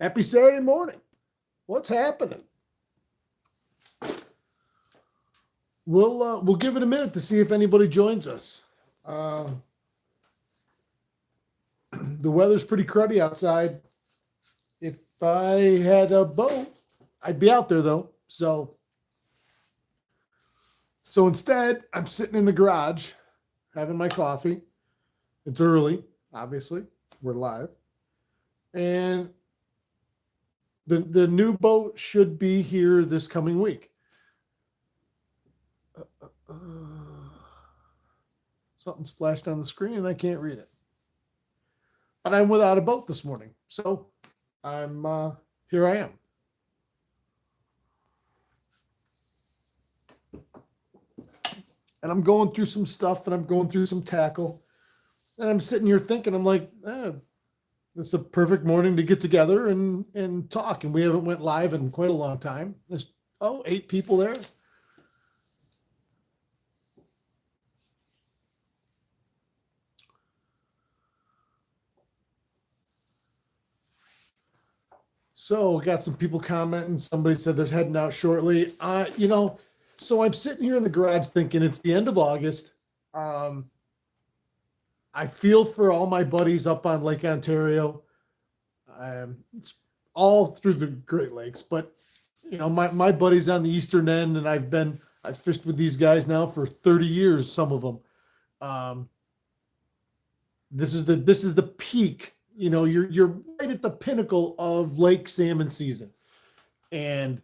Happy Saturday morning. What's happening? We'll give it a minute to see if anybody joins us. The weather's pretty cruddy outside. If I had a boat, I'd be out there though. So instead, I'm sitting in the garage having my coffee. It's early, obviously. We're live. And the new boat should be here this coming week. Something's flashed on the screen and I can't read it. But I'm without a boat this morning. So I'm here I am. And I'm going through some stuff and I'm going through some tackle. And I'm sitting here thinking, I'm like, it's a perfect morning to get together and talk. And we haven't went live in quite a long time. There's 8 people there. So got some people commenting. Somebody said they're heading out shortly. So I'm sitting here in the garage thinking it's the end of August. I feel for all my buddies up on Lake Ontario. It's all through the Great Lakes, but my buddies on the eastern end, and I've fished with these guys now for 30 years. Some of them. This is the peak. You're right at the pinnacle of lake salmon season. And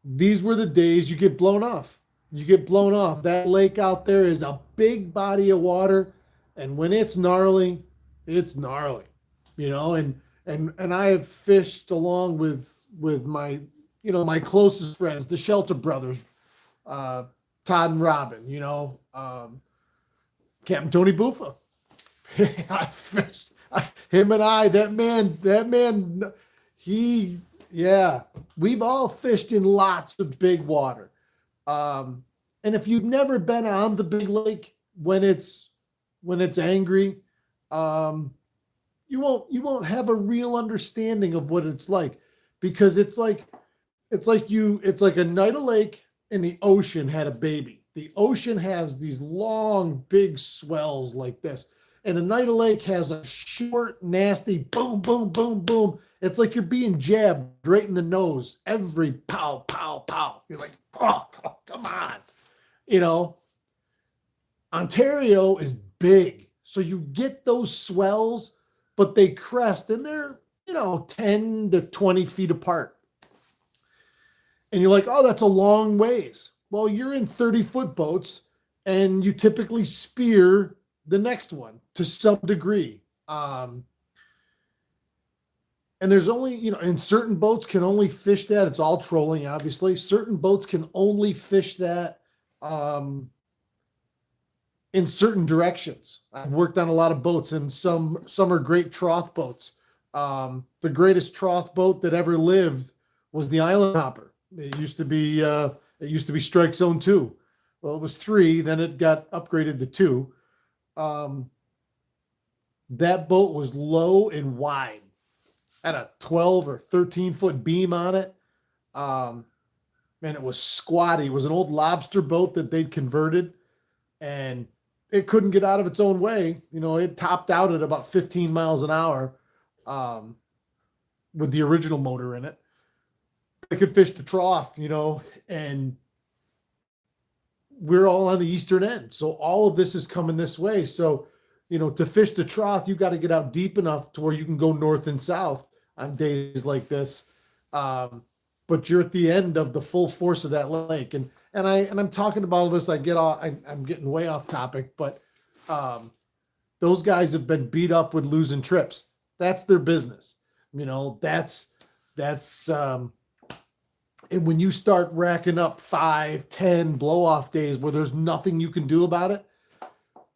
these were the days you get blown off. You get blown off. That lake out there is a big body of water. And when it's gnarly, it's gnarly. And I have fished along with my, my closest friends, the Shelter brothers, Todd and Robin, Captain Tony Buffa. I fished him and that man, we've all fished in lots of big water. And if you've never been on the big lake when it's angry, you won't have a real understanding of what it's like, because it's like a night of lake and the ocean had a baby. The ocean has these long, big swells like this. And a night of lake has a short, nasty boom, boom, boom, boom. It's like you're being jabbed right in the nose. Every pow, pow, pow. You're like, oh, come on. Ontario is big. So you get those swells, but they crest and they're, 10 to 20 feet apart. And you're like, oh, that's a long ways. Well, you're in 30-foot boats and you typically spear the next one to some degree. And there's only, and certain boats can only fish that. It's all trolling, obviously. Certain boats can only fish that in certain directions. I've worked on a lot of boats, and some are great trough boats. The greatest trough boat that ever lived was the Island Hopper. It used to be Strike Zone 2. Well, it was 3, then it got upgraded to 2. That boat was low and wide, had a 12 or 13 foot beam on it. And it was squatty. It was an old lobster boat that they'd converted, and it couldn't get out of its own way. It topped out at about 15 miles an hour, with the original motor in it. It could fish the trough, and we're all on the eastern end. So all of this is coming this way. So, to fish the trough, you got to get out deep enough to where you can go north and south on days like this. But you're at the end of the full force of that lake. And I'm talking about all this. I'm getting way off topic, but those guys have been beat up with losing trips. That's their business. And when you start racking up 5, 10 blow-off days where there's nothing you can do about it,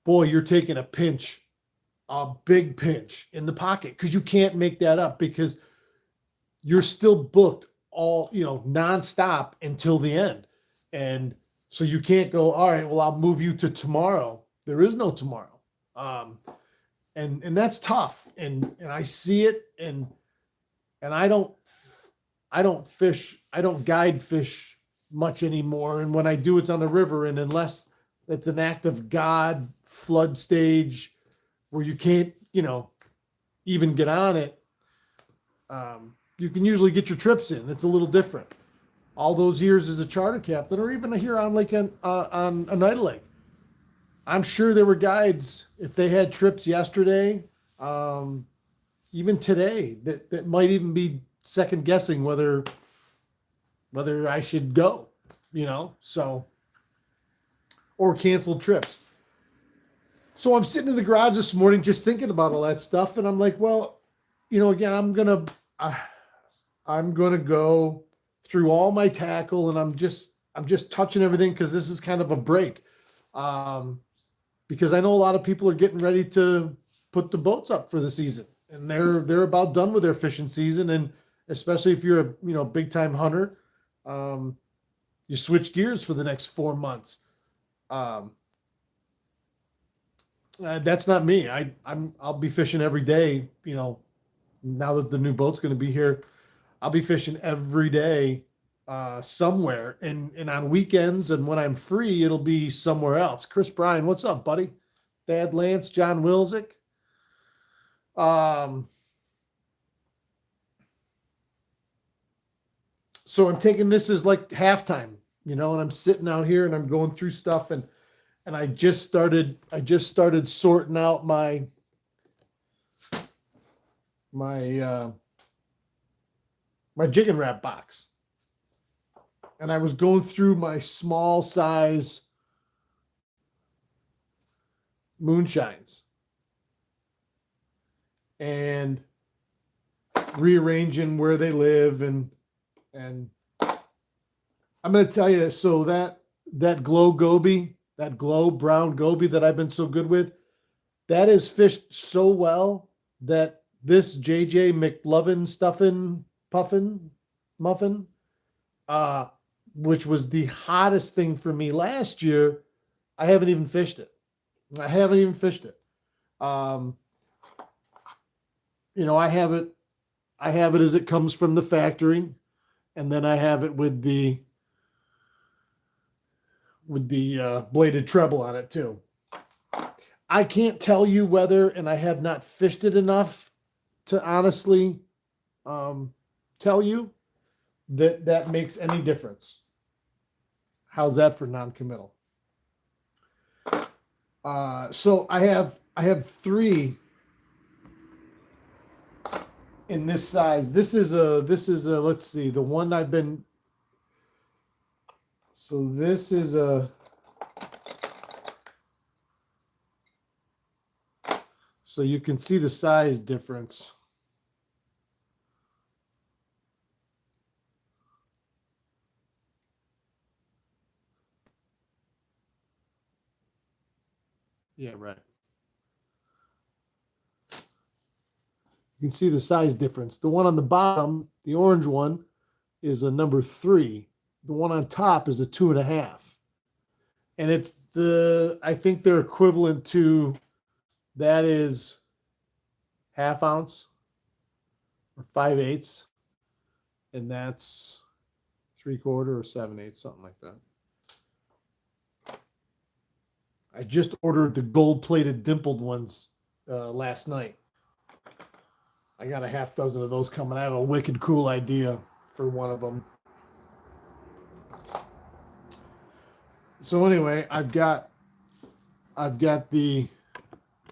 boy, you're taking a big pinch in the pocket, because you can't make that up, because you're still booked all, nonstop until the end. And so you can't go, all right, well, I'll move you to tomorrow. There is no tomorrow. and that's tough. And I see it, and I don't fish, I don't guide fish much anymore. And when I do, it's on the river. And unless it's an act of God flood stage where you can't, even get on it, you can usually get your trips in. It's a little different. All those years as a charter captain, or even here on on a night lake, I'm sure there were guides if they had trips yesterday, even today, that might even be second guessing whether I should go, so, or canceled trips. So I'm sitting in the garage this morning just thinking about all that stuff, and I'm like, well, again, I'm gonna go through all my tackle, and I'm just touching everything because this is kind of a break. Because I know a lot of people are getting ready to put the boats up for the season, and they're about done with their fishing season, and especially if you're a big time hunter, you switch gears for the next 4 months. That's not me. I'll be fishing every day. Now that the new boat's going to be here, I'll be fishing every day, somewhere, and on weekends, and when I'm free, it'll be somewhere else. Chris Bryan, what's up, buddy? Thad Lance, John Wilzik. So I'm taking this as like halftime, and I'm sitting out here and I'm going through stuff, and I just started sorting out my Jig and Wrap box. And I was going through my small size moonshines and rearranging where they live, and I'm going to tell you, so that glow goby, that glow brown goby that I've been so good with, that is fished so well that this JJ McLovin stuffin puffin muffin, which was the hottest thing for me last year, I haven't even fished it. I have it as it comes from the factory, and then I have it with the bladed treble on it too. I can't tell you whether, and I have not fished it enough to honestly tell you that makes any difference. How's that for non-committal? So I have 3 in this size. This is a let's see, the one I've been. So this is so you can see the size difference. Yeah, right. You can see the size difference. The one on the bottom, the orange one, is a number 3. The one on top is a 2.5. And I think they're equivalent to, that is half ounce or 5/8, and that's 3/4 or 7/8, something like that. I just ordered the gold-plated dimpled ones last night. I got a half dozen of those coming. I have a wicked cool idea for one of them. So anyway, I've got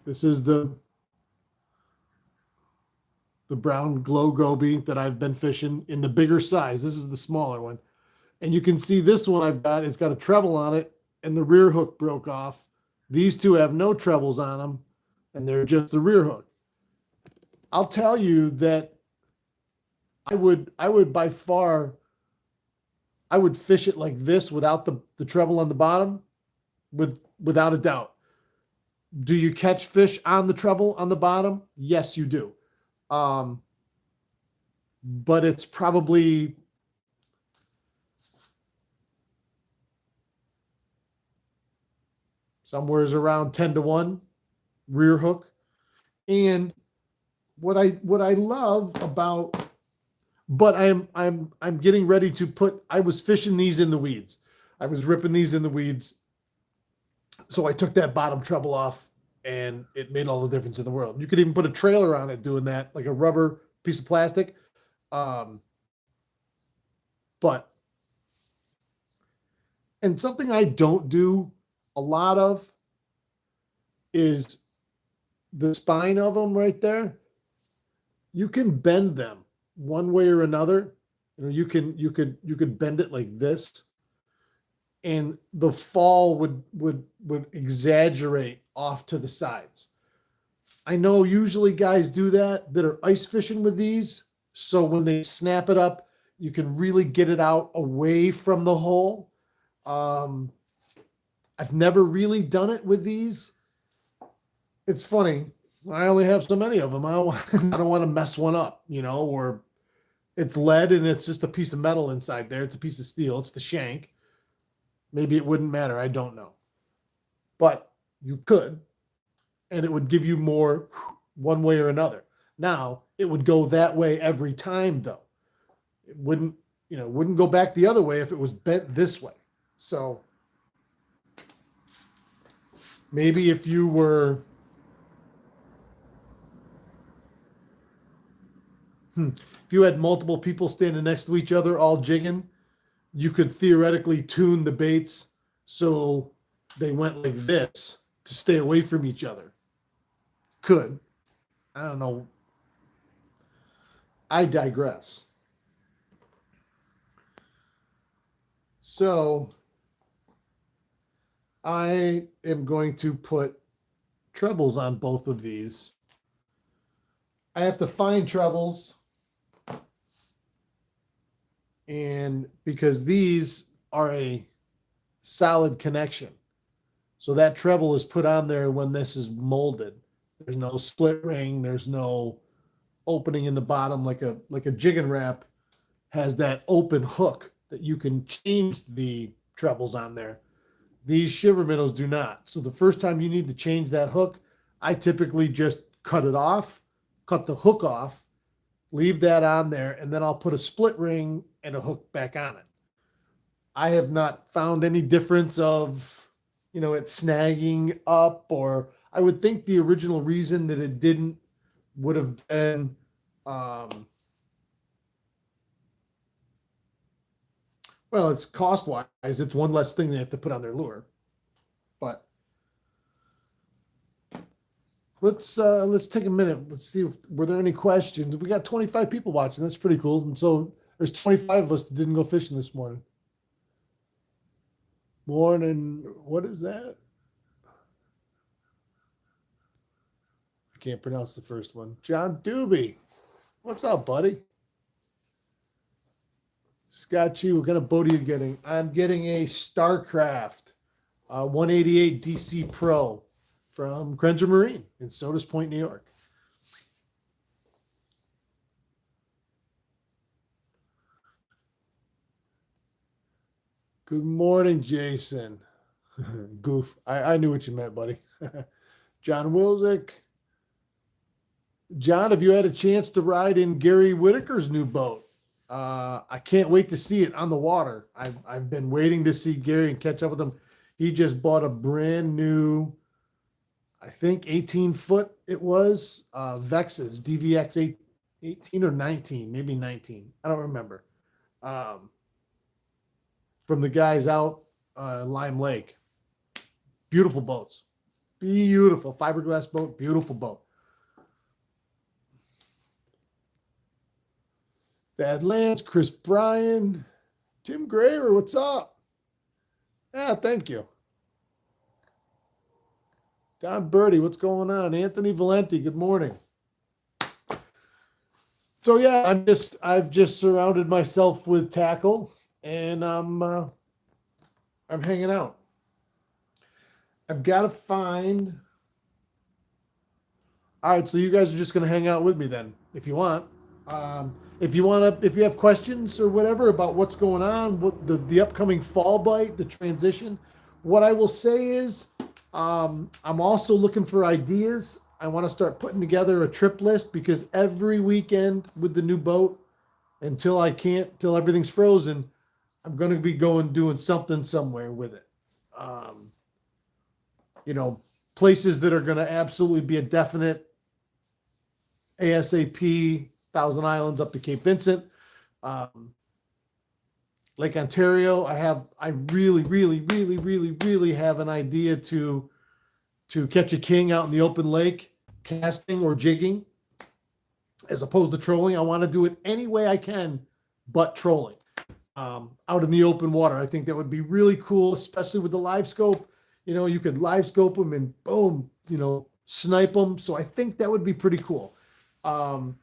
this is the brown glow goby that I've been fishing in the bigger size. This is the smaller one. And you can see this one I've got, it's got a treble on it, and the rear hook broke off. These two have no trebles on them, and they're just the rear hook. I'll tell you that I would by far, I would fish it like this without the treble on the bottom, without a doubt. Do you catch fish on the treble on the bottom? Yes, you do. But it's probably somewhere's around 10-1 rear hook. And what I love about, but I'm getting ready to put, I was fishing these in the weeds. I was ripping these in the weeds. So I took that bottom treble off and it made all the difference in the world. You could even put a trailer on it doing that, like a rubber piece of plastic. Um, but, and something I don't do a lot of is the spine of them right there. You can bend them one way or another. You could bend it like this, and the fall would exaggerate off to the sides. I know usually guys do that are ice fishing with these. So when they snap it up, you can really get it out away from the hole. I've never really done it with these. It's funny. I only have so many of them. I don't want to mess one up, or it's lead and it's just a piece of metal inside there. It's a piece of steel. It's the shank. Maybe it wouldn't matter. I don't know. But you could, and it would give you more one way or another. Now, it would go that way every time, though. It wouldn't go back the other way if it was bent this way. So maybe if you were if you had multiple people standing next to each other all jigging, you could theoretically tune the baits so they went like this to stay away from each other. Could. I don't know. I digress. So I am going to put trebles on both of these. I have to find trebles, and because these are a solid connection. So that treble is put on there when this is molded. There's no split ring. There's no opening in the bottom like a jigging wrap has that open hook that you can change the trebles on there. These shiver minnows do not. So the first time you need to change that hook, I typically just cut it off, cut the hook off, leave that on there, and then I'll put a split ring and a hook back on it. I have not found any difference of, it snagging up, or I would think the original reason that it didn't would have been, well, it's cost wise. It's one less thing they have to put on their lure. But let's take a minute. Let's see were there any questions. We got 25 people watching. That's pretty cool. And so there's 25 of us that didn't go fishing this morning. Morning. What is that? I can't pronounce the first one. John Doobie. What's up, buddy? Scott G, what kind of boat are you getting? I'm getting a Starcraft 188 DC Pro from Granger Marine in Sodas Point, New York. Good morning, Jason. Goof. I knew what you meant, buddy. John Wilzik. John, have you had a chance to ride in Gary Whitaker's new boat? I can't wait to see it on the water. I've been waiting to see Gary and catch up with him. He just bought a brand new, I think 18-foot it was, Vexes, DVX 18 or 19, maybe 19. I don't remember. From the guys out Lime Lake. Beautiful boats. Beautiful fiberglass boat. Beautiful boat. Thad Lance, Chris Bryan, Tim Graver, what's up? Yeah, thank you. Don Birdie, what's going on? Anthony Valenti, good morning. So yeah, I've just surrounded myself with tackle, and I'm hanging out. I've got to find. All right, so you guys are just going to hang out with me then, if you want. If you have questions or whatever about what's going on, what the upcoming fall bite, the transition, what I will say is, I'm also looking for ideas. I want to start putting together a trip list, because every weekend with the new boat, until I can't, till everything's frozen, I'm going to be doing something somewhere with it. Um, Places that are going to absolutely be a definite ASAP: Thousand Islands up to Cape Vincent, um, Lake Ontario. I really, really, really, really, really have an idea to catch a king out in the open lake, casting or jigging, as opposed to trolling. I want to do it any way I can, but trolling out in the open water. I think that would be really cool, especially with the live scope. You could live scope them and boom, snipe them. So I think that would be pretty cool. So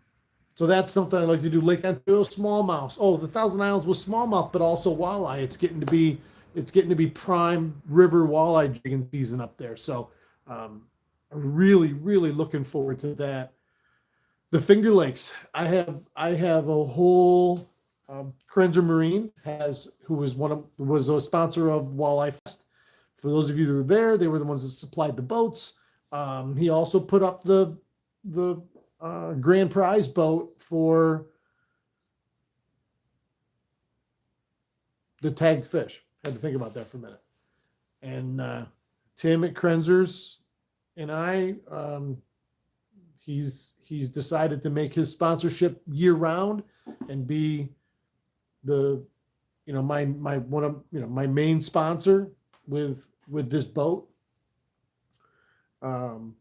that's something I'd like to do. Lake Ontario, smallmouth. Oh, the Thousand Islands was smallmouth, but also walleye. It's getting to be prime river walleye jigging season up there. So I'm really, really looking forward to that. The Finger Lakes. I have a whole Krenzer Marine was a sponsor of Walleye Fest. For those of you that were there, they were the ones that supplied the boats. He also put up the grand prize boat for the tagged fish. Had to think about that for a minute. And Tim at Krenzer's and I, he's decided to make his sponsorship year round and be my main sponsor with this boat. And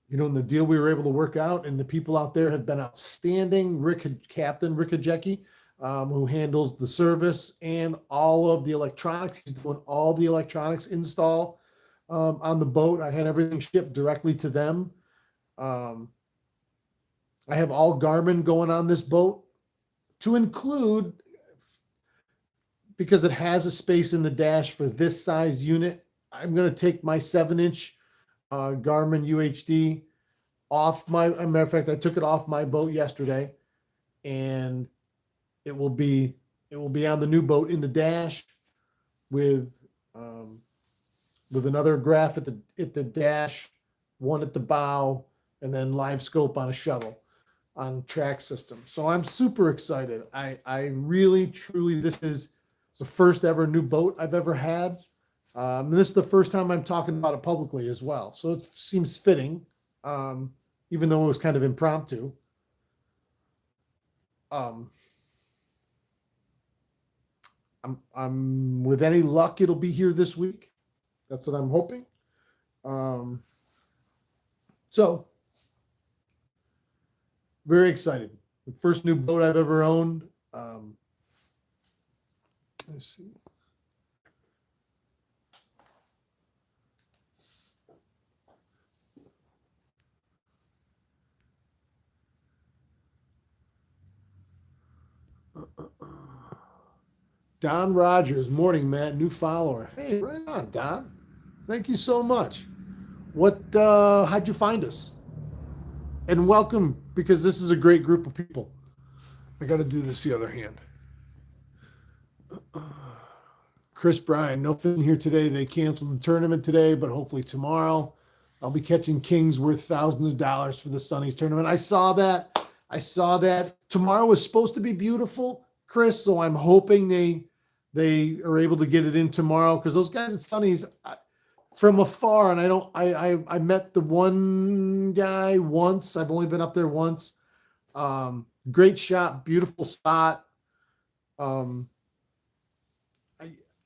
the deal we were able to work out, and the people out there have been outstanding. Captain Rick Hajecki, who handles the service and all of the electronics. He's doing all the electronics install on the boat. I had everything shipped directly to them. I have all Garmin going on this boat, to include, because it has a space in the dash for this size unit. I'm going to take my 7-inch Garmin UHD off my. As a matter of fact, I took it off my boat yesterday, and it will be on the new boat in the dash with another graph at the dash, one at the bow, and then live scope on a shuttle on track system. So I'm super excited. I really, truly, this is the first ever new boat I've ever had. This is the first time I'm talking about it publicly as well. So it seems fitting, even though it was kind of impromptu. I'm with any luck, it'll be here this week. That's what I'm hoping. So very excited. The first new boat I've ever owned. Let's see. Don Rogers, morning, Matt, new follower. Hey, right on, Don. Thank you so much. How'd you find us? And welcome, because this is a great group of people. I got to do this the other hand. Chris Bryan, no fin here today. They canceled the tournament today, but hopefully tomorrow I'll be catching kings worth thousands of dollars for the Sunnies tournament. I saw that. Tomorrow is supposed to be beautiful, Chris, so I'm hoping they are able to get it in tomorrow, because those guys at Sunnies, from afar, and I met the one guy once. I've only been up there once. Great shot, beautiful spot.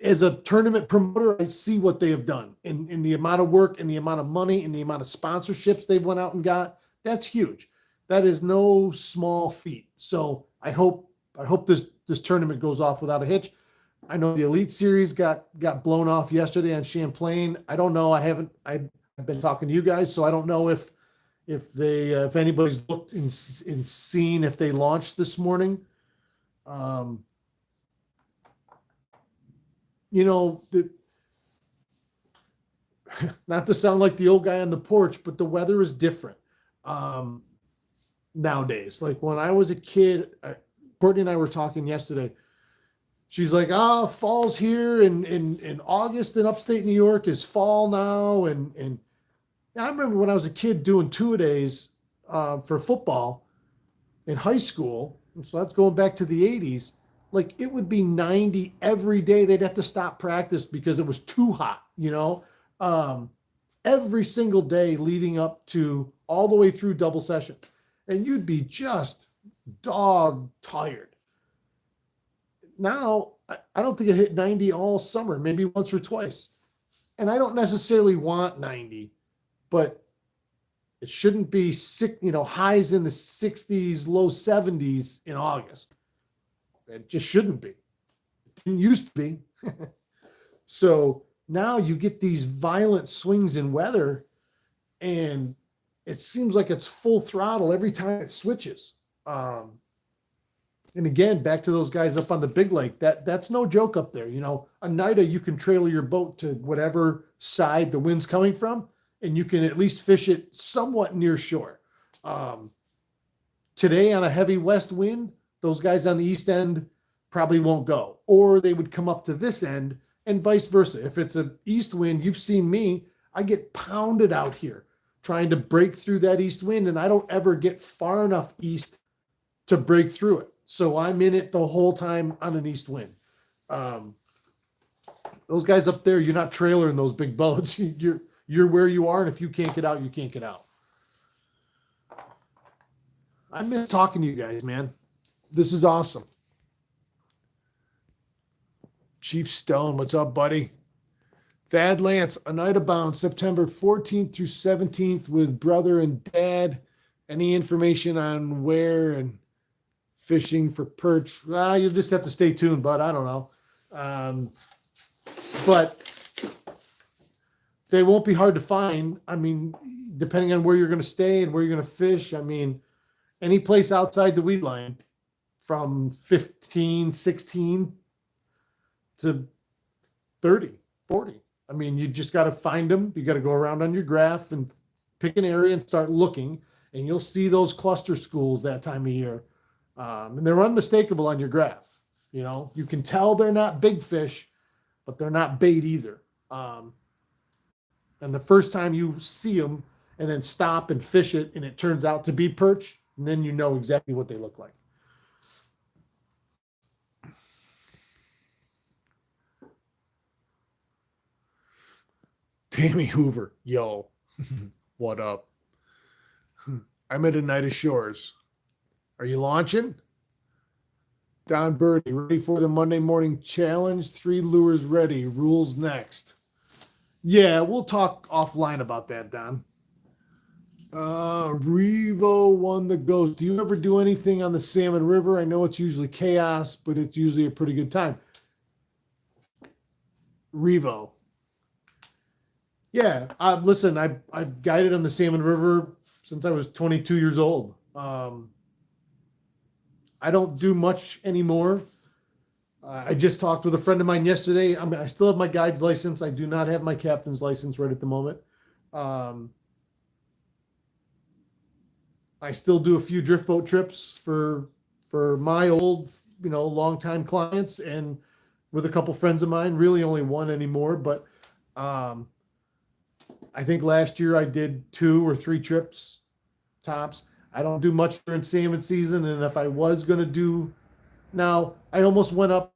As a tournament promoter, I see what they have done in the amount of work and the amount of money and the amount of sponsorships they've went out and got. That's huge. That is no small feat. So I hope this tournament goes off without a hitch. I know the Elite Series got blown off yesterday on Champlain. I don't know. I've been talking to you guys, so I don't know if anybody's looked and seen if they launched this morning. Not to sound like the old guy on the porch, but the weather is different nowadays. Like when I was a kid, Courtney and I were talking yesterday. She's like, fall's here in August in upstate New York is fall now. And I remember when I was a kid doing two-a-days for football in high school. So that's going back to the 80s. Like it would be 90 every day. They'd have to stop practice because it was too hot, um, every single day leading up to all the way through double session. And you'd be just dog tired. Now, I don't think it hit 90 all summer, maybe once or twice. And I don't necessarily want 90, but it shouldn't be highs in the 60s, low 70s in August. It just shouldn't be. It didn't used to be. So now you get these violent swings in weather, and it seems like it's full throttle every time it switches. And again, back to those guys up on the big lake, that's no joke up there. A NIDA, you can trailer your boat to whatever side the wind's coming from, and you can at least fish it somewhat near shore. Today on a heavy west wind, those guys on the east end probably won't go, or they would come up to this end and vice versa. If it's an east wind, you've seen me, I get pounded out here trying to break through that east wind, and I don't ever get far enough east to break through it. So I'm in it the whole time on an east wind. Those guys up there, you're not trailering those big boats. You're where you are, and if you can't get out, you can't get out. I miss talking to you guys, man. This is awesome. Chief Stone, what's up, buddy? Thad Lance, Oneida bound September 14th through 17th with brother and dad. Any information on where and fishing for perch? Well, you'll just have to stay tuned, bud. I don't know. But they won't be hard to find. I mean, depending on where you're going to stay and where you're going to fish. I mean, any place outside the weed line from 15, 16 to 30, 40. I mean, you just got to find them. You got to go around on your graph and pick an area and start looking, and you'll see those cluster schools that time of year. And they're unmistakable on your graph. You can tell they're not big fish, but they're not bait either. And the first time you see them and then stop and fish it and it turns out to be perch, and then you know exactly what they look like. Tammy Hoover, yo, what up? I'm at Oneida Shores. Are you launching? Don Birdie, ready for the Monday morning challenge? 3 lures ready. Rules next. Yeah, we'll talk offline about that, Don. Revo won the Ghost. Do you ever do anything on the Salmon River? I know it's usually chaos, but it's usually a pretty good time. Revo. Yeah, listen, I've guided on the Salmon River since I was 22 years old. I don't do much anymore. I just talked with a friend of mine yesterday. I still have my guide's license. I do not have my captain's license right at the moment. I still do a few drift boat trips for my old, longtime clients and with a couple friends of mine. Really only one anymore, but I think last year I did 2 or 3 trips tops. I don't do much during salmon season, and if I was going to do, now I almost went up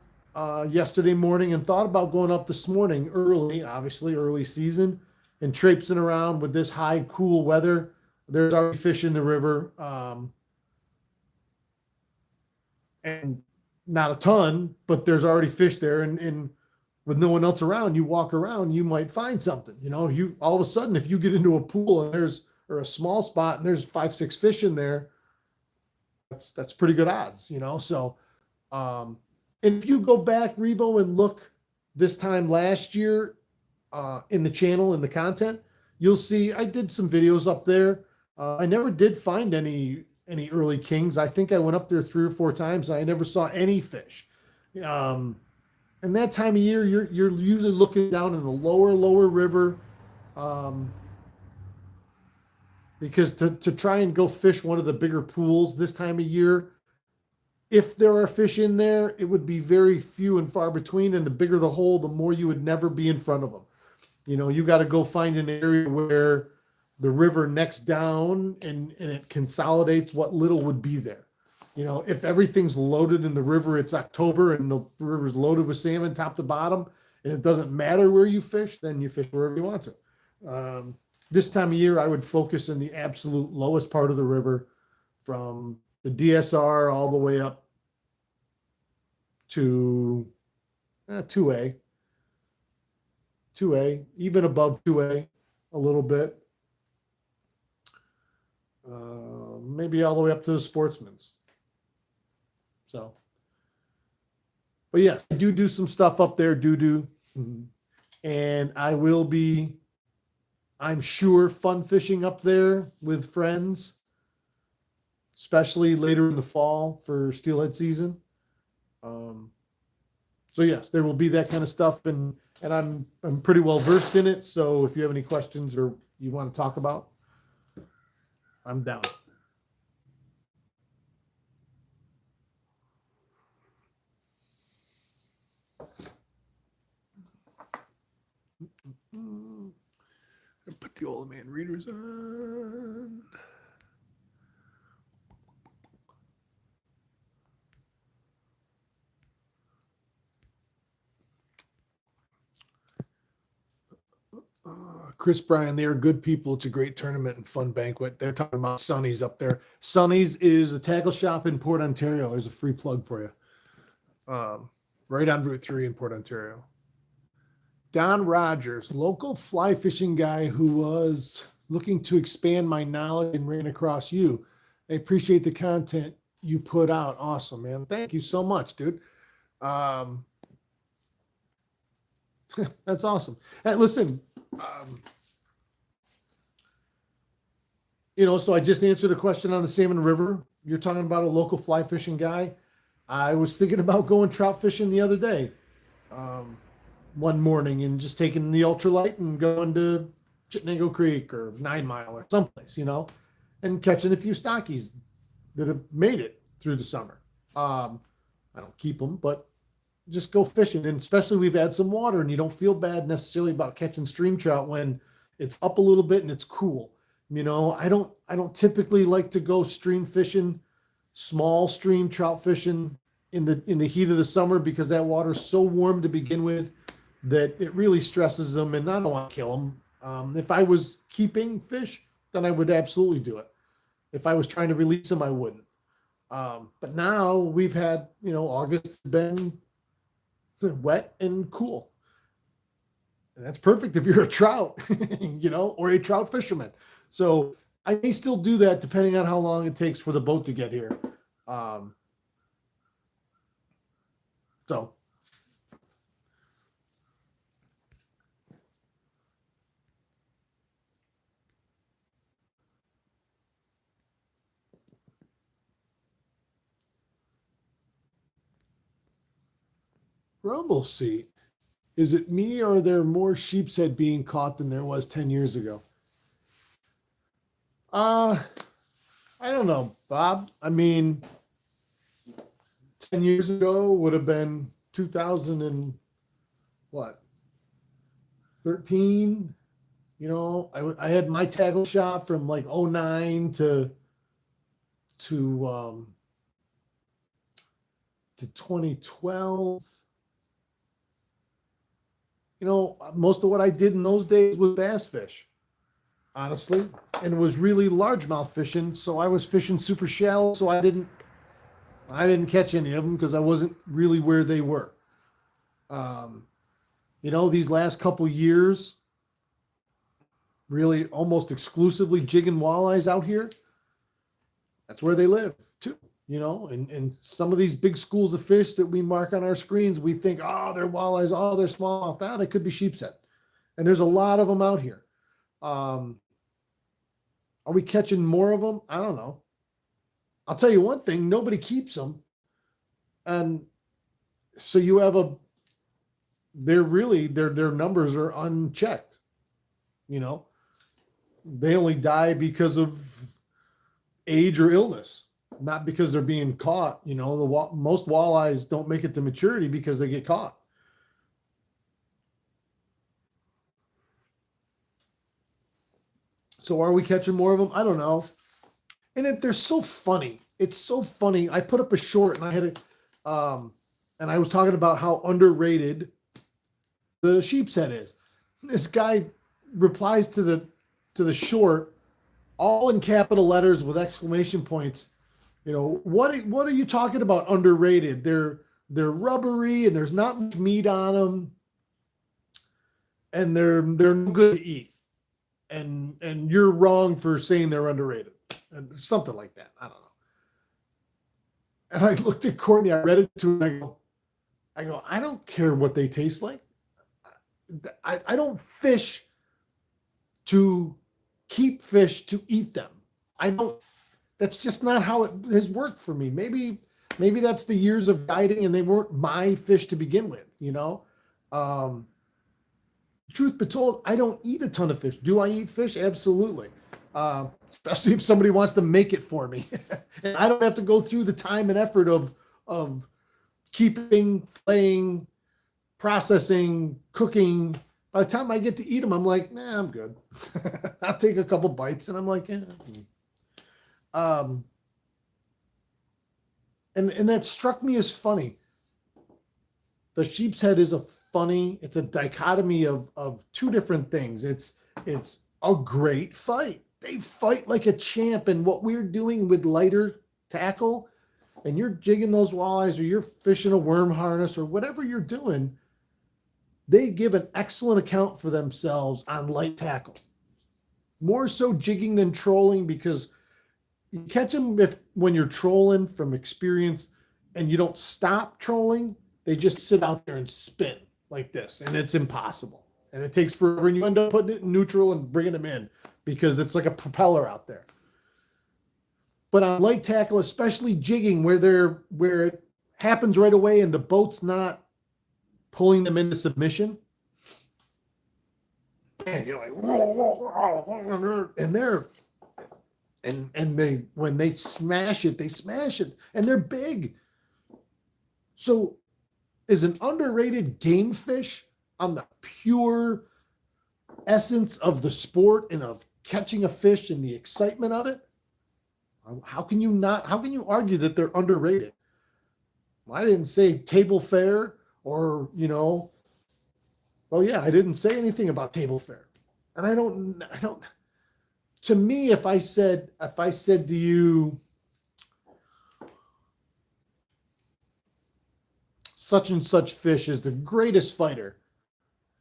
yesterday morning and thought about going up this morning early, obviously early season, and traipsing around with this high, cool weather. There's already fish in the river, and not a ton, but there's already fish there, and with no one else around, you walk around, you might find something. You all of a sudden, if you get into a pool and or a small spot and there's 5, 6 fish in there, that's pretty good odds, So, if you go back, Revo, and look this time last year in the channel, in the content, you'll see I did some videos up there. I never did find any early kings. I think I went up there 3 or 4 times and I never saw any fish. And that time of year, you're usually looking down in the lower river, because to try and go fish one of the bigger pools this time of year, if there are fish in there, it would be very few and far between. And the bigger the hole, the more you would never be in front of them. You got to go find an area where the river next down, and it consolidates what little would be there. You know, if everything's loaded in the river, it's October and the river's loaded with salmon top to bottom, and it doesn't matter where you fish, then you fish wherever you want to. This time of year, I would focus in the absolute lowest part of the river, from the DSR all the way up to 2A, even above 2A a little bit. Maybe all the way up to the Sportsman's. So, but yes, I do some stuff up there, and I will be, I'm sure, fun fishing up there with friends, especially later in the fall for steelhead season. So yes, there will be that kind of stuff, and I'm pretty well versed in it. So if you have any questions or you want to talk about, I'm down. Put the old man readers on. Chris Bryan, they are good people. It's a great tournament and fun banquet. They're talking about Sonny's up there. Sonny's is a tackle shop in Port Ontario. There's a free plug for you. Right on Route 3 in Port Ontario. Don Rogers, local fly fishing guy who was looking to expand my knowledge and ran across you. I appreciate the content you put out. Awesome, man. Thank you so much, dude. That's awesome. Hey, listen, so I just answered a question on the Salmon River. You're talking about a local fly fishing guy. I was thinking about going trout fishing the other day, one morning, and just taking the ultralight and going to Chittenango Creek or 9 Mile or someplace, and catching a few stockies that have made it through the summer. I don't keep them, but just go fishing. And especially we've had some water, and you don't feel bad necessarily about catching stream trout when it's up a little bit and it's cool. I don't typically like to go stream fishing, small stream trout fishing in the heat of the summer, because that water's so warm to begin with that it really stresses them, and I don't want to kill them. If I was keeping fish, then I would absolutely do it. If I was trying to release them, I wouldn't. But now we've had, August has been wet and cool. And that's perfect if you're a trout, or a trout fisherman. So I may still do that depending on how long it takes for the boat to get here. So. Rumble seat. Is it me, or are there more sheep's head being caught than there was 10 years ago? I don't know, Bob. 10 years ago would have been 2000 and what? 13. I had my tackle shop from like 09 to 2012. Most of what I did in those days was bass fish, honestly, and it was really largemouth fishing. So I was fishing super shallow. So I didn't catch any of them because I wasn't really where they were. These last couple years, really almost exclusively jig and walleyes out here. That's where they live too. And some of these big schools of fish that we mark on our screens, we think, oh, they're walleyes, oh, they're smallmouth. Ah, they could be sheepshead. And there's a lot of them out here. Are we catching more of them? I don't know. I'll tell you one thing, nobody keeps them. And so you have their numbers are unchecked. They only die because of age or illness, not because they're being caught. Most walleyes don't make it to maturity because they get caught. So are we catching more of them? I don't know. And they're so funny. It's so funny. I put up a short and I had and I was talking about how underrated the sheep's head is. This guy replies to the short, all in capital letters with exclamation points. What are you talking about underrated? They're rubbery and there's not much meat on them, and they're no good to eat. And you're wrong for saying they're underrated, and something like that. I don't know. And I looked at Courtney. I read it to her. And I go. I don't care what they taste like. I don't fish to keep fish to eat them. I don't. That's just not how it has worked for me. Maybe that's the years of guiding, and they weren't my fish to begin with. Truth be told, I don't eat a ton of fish. Do I eat fish? Absolutely. Especially if somebody wants to make it for me. And I don't have to go through the time and effort of keeping, flaying, processing, cooking. By the time I get to eat them, I'm like, nah, I'm good. I'll take a couple bites and I'm like, yeah. And that struck me as funny. The sheep's head is it's a dichotomy of two different things. It's a great fight. They fight like a champ. And what we're doing with lighter tackle, and you're jigging those walleyes or you're fishing a worm harness or whatever you're doing, they give an excellent account for themselves on light tackle. More so jigging than trolling, because you catch them when you're trolling from experience and you don't stop trolling, they just sit out there and spin like this, and it's impossible. And it takes forever, and you end up putting it in neutral and bringing them in because it's like a propeller out there. But on light tackle, especially jigging, where it happens right away and the boat's not pulling them into submission, and you're like, and when they smash it, and they're big. So is an underrated game fish on the pure essence of the sport and of catching a fish and the excitement of it. How can you argue that they're underrated? Well, I didn't say table fare or, I didn't say anything about table fare. And I don't, to me, if I said to you, such and such fish is the greatest fighter,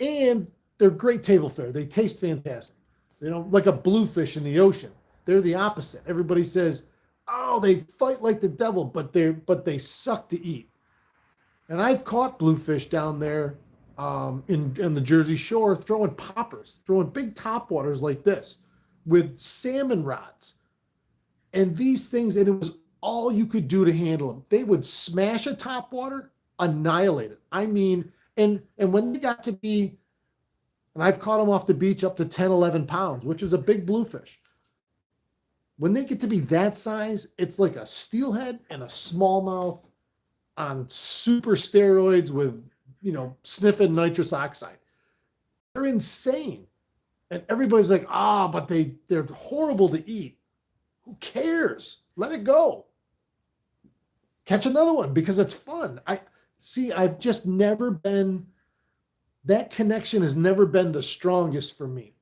and they're great table fare. They taste fantastic. Like a bluefish in the ocean. They're the opposite. Everybody says, oh, they fight like the devil, but they suck to eat. And I've caught bluefish down there in the Jersey Shore throwing poppers, throwing big topwaters like this with salmon rods. And these things, and it was all you could do to handle them. They would smash a topwater, annihilate it. I mean, and when they got to be, and I've caught them off the beach up to 10, 11 pounds, which is a big bluefish. When they get to be that size, it's like a steelhead and a smallmouth on super steroids with, sniffing nitrous oxide. They're insane. And everybody's like, but they're horrible to eat. Who cares? Let it go. Catch another one because it's fun. I've just never been, that connection has never been the strongest for me.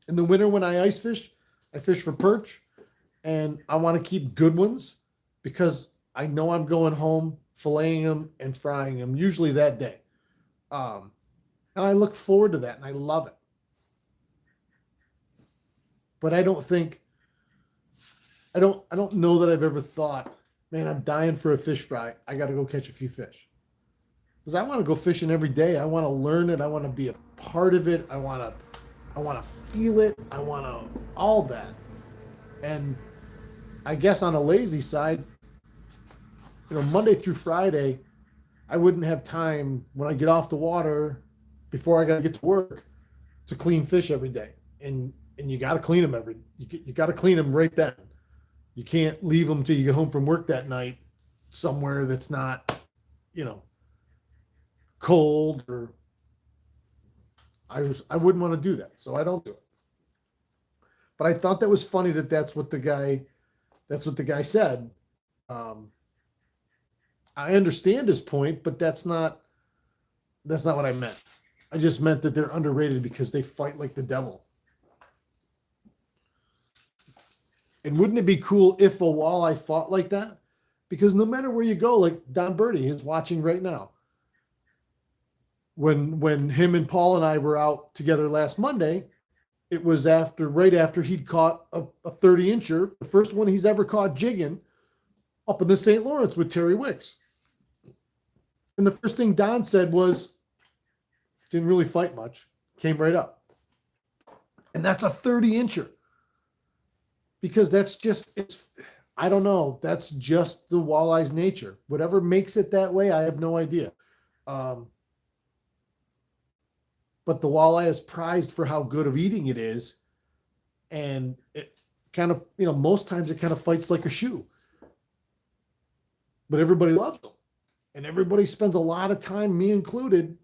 In the winter when I ice fish, I fish for perch, and I want to keep good ones because I know I'm going home, filleting them and frying them, usually that day. And I look forward to that, and I love it. But I don't know that I've ever thought, man, I'm dying for a fish fry. I got to go catch a few fish. Because I want to go fishing every day. I want to learn it. I want to be a part of it. I want to feel it. I want to all that. And I guess on a lazy side, Monday through Friday, I wouldn't have time when I get off the water before I got to get to work to clean fish every day. And you got to clean them you got to clean them right then. You can't leave them till you get home from work that night somewhere that's not, cold, or I wouldn't want to do that. So I don't do it. But I thought that was funny that that's what the guy said. Um, I understand his point, but that's not what I meant. I just meant that they're underrated because they fight like the devil. And wouldn't it be cool if a walleye fought like that? Because no matter where you go, like Don Birdie is watching right now. When him and Paul and I were out together last Monday, it was right after he'd caught a 30 incher, the first one he's ever caught jigging up in the St. Lawrence with Terry Wicks. And the first thing Don said was, didn't really fight much, came right up. And that's a 30 incher. Because I don't know, that's just the walleye's nature. Whatever makes it that way, I have no idea. But the walleye is prized for how good of eating it is. And it kind of, most times it kind of fights like a shoe. But everybody loves them. And everybody spends a lot of time, me included,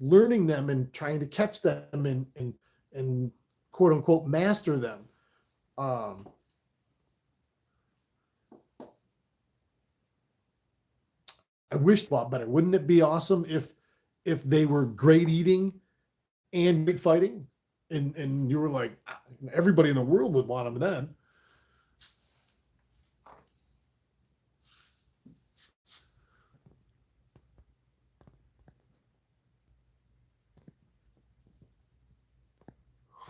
learning them and trying to catch them and quote unquote master them. I wish a lot better. Wouldn't it be awesome if they were great eating and big fighting? And you were like, everybody in the world would want them then.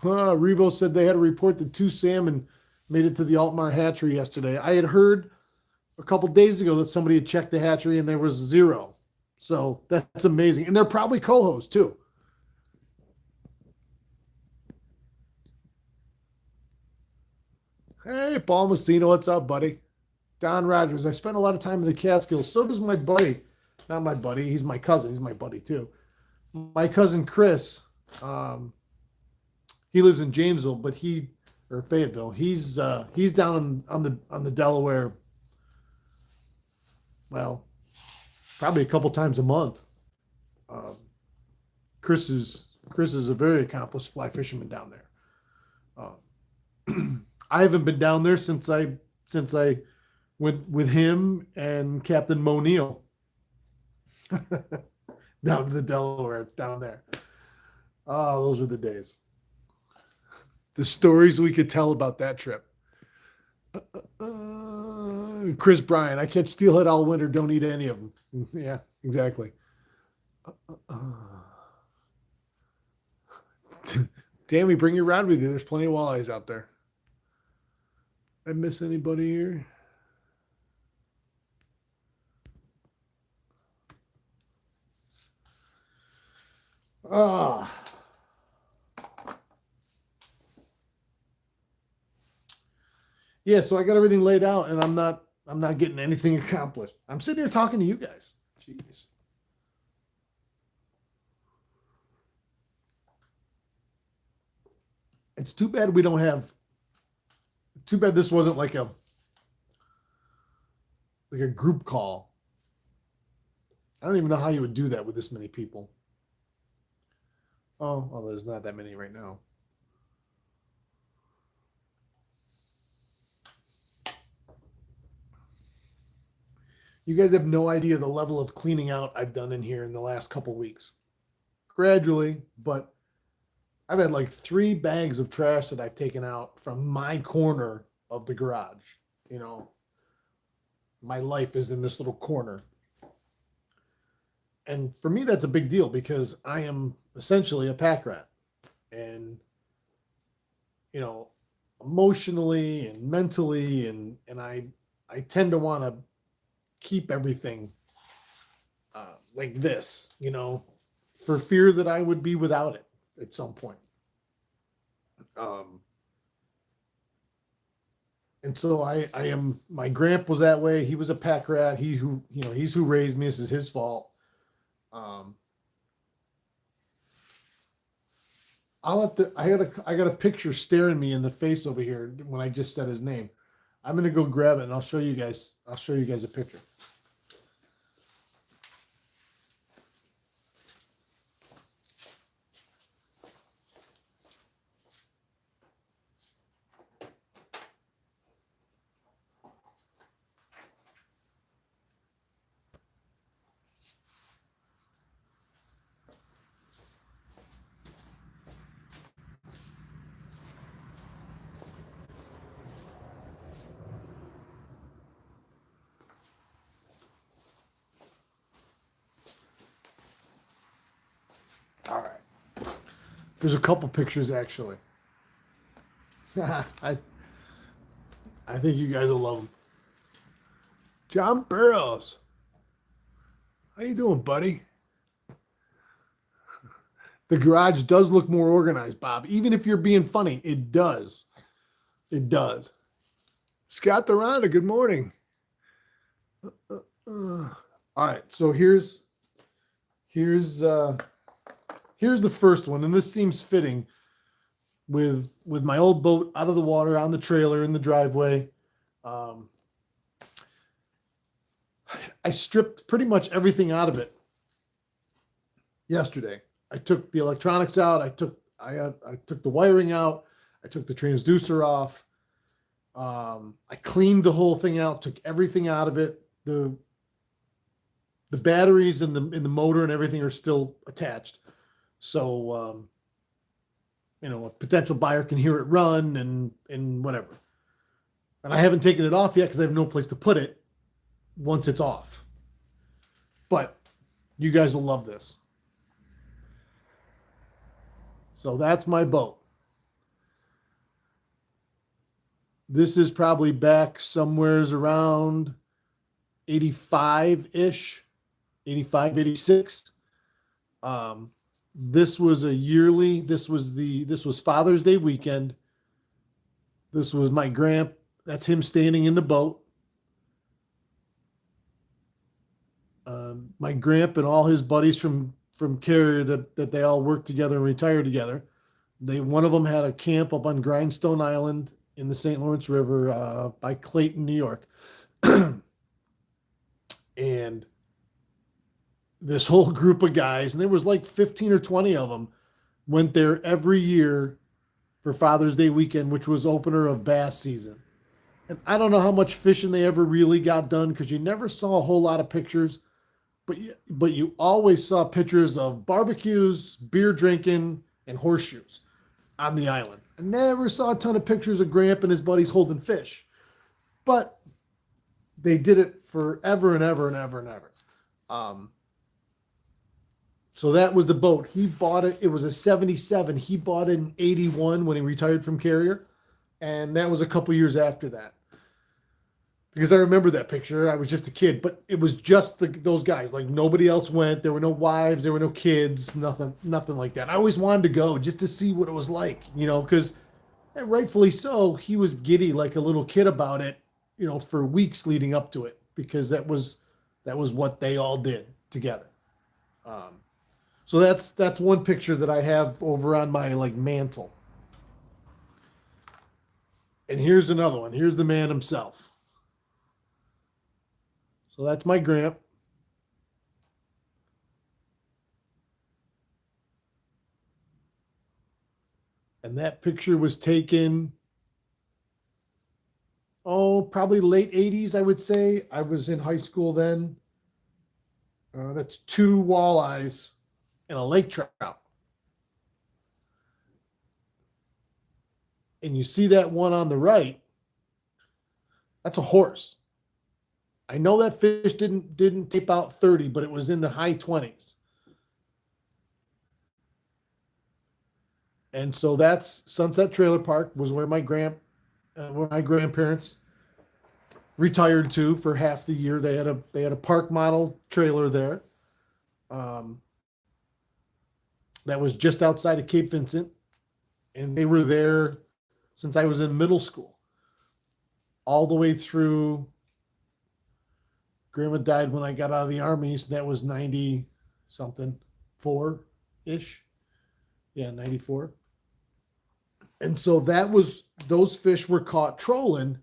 Rebo said they had a report that 2 salmon made it to the Altmar hatchery yesterday. I had heard a couple days ago that somebody had checked the hatchery and there was 0. So that's amazing. And they're probably cohos too. Hey, Paul Messina, what's up, buddy? Don Rogers. I spent a lot of time in the Catskills. So does my buddy. Not my buddy. He's my cousin. He's my buddy too. My cousin Chris. He lives in Janesville, but or Fayetteville. He's down on the Delaware. Well, probably a couple times a month. Chris is a very accomplished fly fisherman down there. I haven't been down there since I went with him and Captain Mo Neal down to the Delaware down there. Oh, those were the days. The stories we could tell about that trip. Chris Bryan, I catch steelhead all winter, don't eat any of them. Yeah, exactly. Tammy, bring your rod with you. There's plenty of walleyes out there. I miss anybody here? Yeah, so I got everything laid out and I'm not getting anything accomplished. I'm sitting here talking to you guys. Jeez. It's too bad this wasn't like a group call. I don't even know how you would do that with this many people. Oh, well, there's not that many right now. You guys have no idea the level of cleaning out I've done in here in the last couple weeks. Gradually, but I've had like 3 bags of trash that I've taken out from my corner of the garage. My life is in this little corner. And for me, that's a big deal because I am essentially a pack rat. And, emotionally and mentally, and I tend to want to keep everything like this, for fear that I would be without it at some point. And so I am, my grandpa was that way. He was a pack rat. He's who raised me. This is his fault. I got a picture staring me in the face over here when I just said his name. I'm going to go grab it and I'll show you guys a picture. There's a couple pictures actually. I think you guys will love them. John Burroughs. How you doing, buddy? The garage does look more organized, Bob. Even if you're being funny, it does. It does. Scott Dorada, good morning. All right, so here's the first one, and this seems fitting with my old boat out of the water on the trailer in the driveway. I stripped pretty much everything out of it yesterday. I took the electronics out. I took the wiring out. I took the transducer off. I cleaned the whole thing out. Took everything out of it. The batteries and the motor and everything are still attached. So a potential buyer can hear it run and whatever. And I haven't taken it off yet because I have no place to put it once it's off. But you guys will love this. So that's my boat. This is probably back somewheres around 85-ish, 85, 86. This was a yearly, this was Father's Day weekend. This was my grandp. That's him standing in the boat. My grandp and all his buddies from Carrier that they all worked together and retired together. One of them had a camp up on Grindstone Island in the St. Lawrence River by Clayton, New York. And this whole group of guys, and there was like 15 or 20 of them, went there every year for Father's Day weekend, which was opener of bass season. And I don't know how much fishing they ever really got done because you never saw a whole lot of pictures, but you always saw pictures of barbecues, beer drinking, and horseshoes on the island. I never saw a ton of pictures of Gramp and his buddies holding fish, but they did it forever and ever and ever and ever. So that was the boat. He bought it. It was a 77. He bought it in 81 when he retired from Carrier. And that was a couple years after that. Because I remember that picture. I was just a kid, but it was just those guys. Like nobody else went. There were no wives. There were no kids. Nothing like that. I always wanted to go just to see what it was like, because rightfully so, he was giddy like a little kid about it, for weeks leading up to it, because that was what they all did together. So that's one picture that I have over on my mantle. And here's another one. Here's the man himself. So that's my grandp. And that picture was taken, probably late 80s, I would say. I was in high school then. That's 2 walleyes and a lake trout. And you see that one on the right, that's a horse. I know that fish didn't tape out 30, but it was in the high 20s. And so that's Sunset Trailer Park was where my grandparents retired to for half the year. They had a park model trailer there. That was just outside of Cape Vincent, and they were there since I was in middle school, all the way through. Grandma died when I got out of the Army, so that was 90 something, 4-ish. Yeah, 94. And so those fish were caught trolling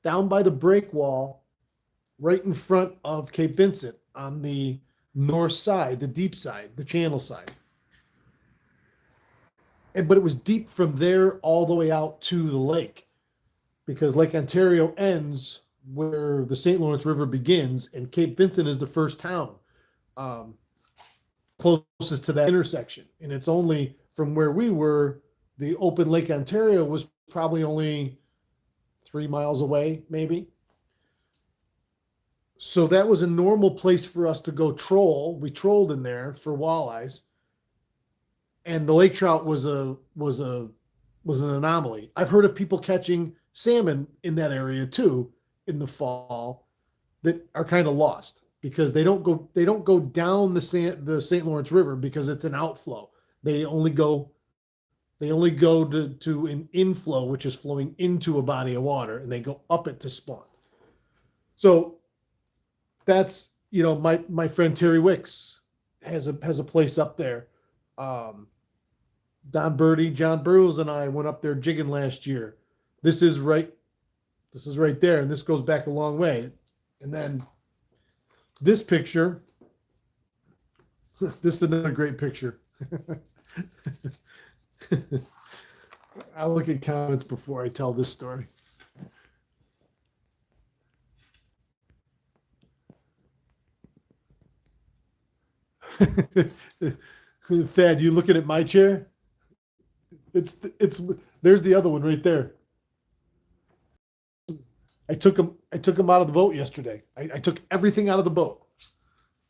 down by the break wall right in front of Cape Vincent on the north side, the deep side, the channel side. But it was deep from there all the way out to the lake, because Lake Ontario ends where the St. Lawrence River begins, and Cape Vincent is the first town closest to that intersection. And it's only from where we were, the open Lake Ontario was probably only 3 miles away, maybe. So that was a normal place for us to go troll. We trolled in there for walleyes. and the lake trout was an anomaly. I've heard of people catching salmon in that area too in the fall that are kind of lost because they don't go down the St. Lawrence River because it's an outflow. They only go they only go to an inflow, which is flowing into a body of water, and they go up it to spawn. So that's my friend Terry Wicks has a place up there. Um, Don Birdie, John Burrows, and I went up there jigging last year. This is right. This is right there, and this goes back a long way. And then this picture. This is another great picture. I'll look at comments before I tell this story. Thad, you looking at my chair? It's there's the other one right there. I took him out of the boat yesterday. I took everything out of the boat.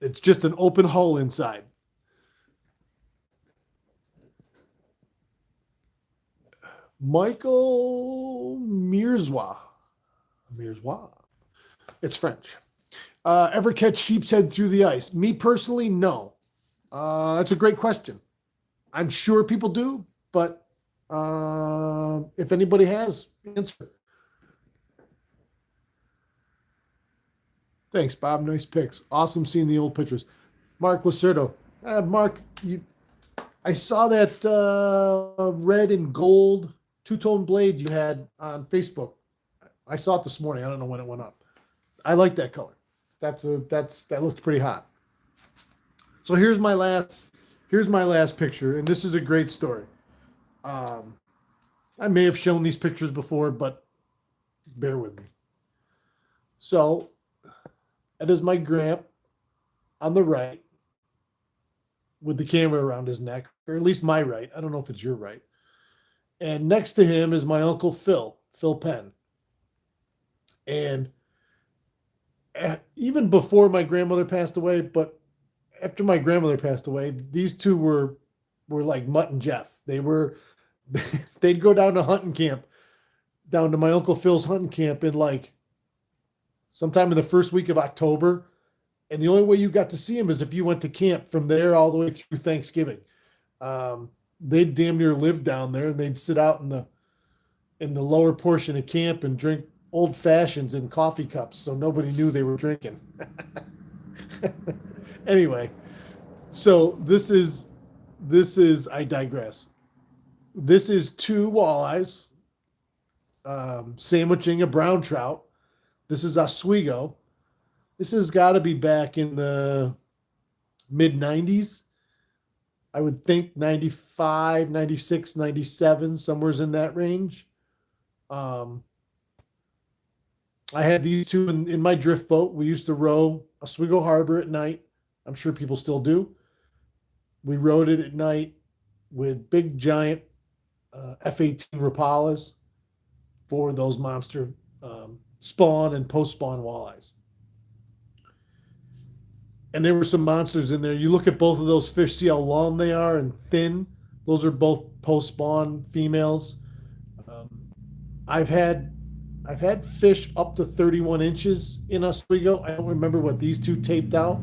It's just an open hull inside. Michael Mirzwa. Mirzwa. It's French. Ever catch sheep's head through the ice? Me personally, no. That's a great question. I'm sure people do, but if anybody has, answer. Thanks, Bob. Nice picks. Awesome seeing the old pictures. Mark Lacerdo. Mark, I saw that red and gold two-tone blade you had on Facebook. I saw it this morning. I don't know when it went up. I like that color. That looked pretty hot. So here's my last picture, and this is a great story. I may have shown these pictures before, but bear with me. So that is my gramp on the right with the camera around his neck, or at least my right. I don't know if it's your right. And next to him is my uncle Phil Penn. And even before my grandmother passed away, but after my grandmother passed away, these two were like Mutt and Jeff. They'd go down to hunting camp, down to my uncle Phil's hunting camp in like sometime in the first week of October. And the only way you got to see them is if you went to camp from there all the way through Thanksgiving. They'd damn near live down there, and they'd sit out in the lower portion of camp and drink old fashions in coffee cups, so nobody knew they were drinking. Anyway, so this is I digress. This is two walleyes sandwiching a brown trout. This is Oswego. This has got to be back in the mid 90s. I would think 95, 96, 97, somewhere's in that range. I had these two in my drift boat. We used to row Oswego Harbor at night. I'm sure people still do. We rowed it at night with big giant F-18 Rapalas for those monster spawn and post-spawn walleyes. And there were some monsters in there. You look at both of those fish, see how long they are and thin. Those are both post-spawn females. I've had fish up to 31 inches in Oswego. I don't remember what these two taped out.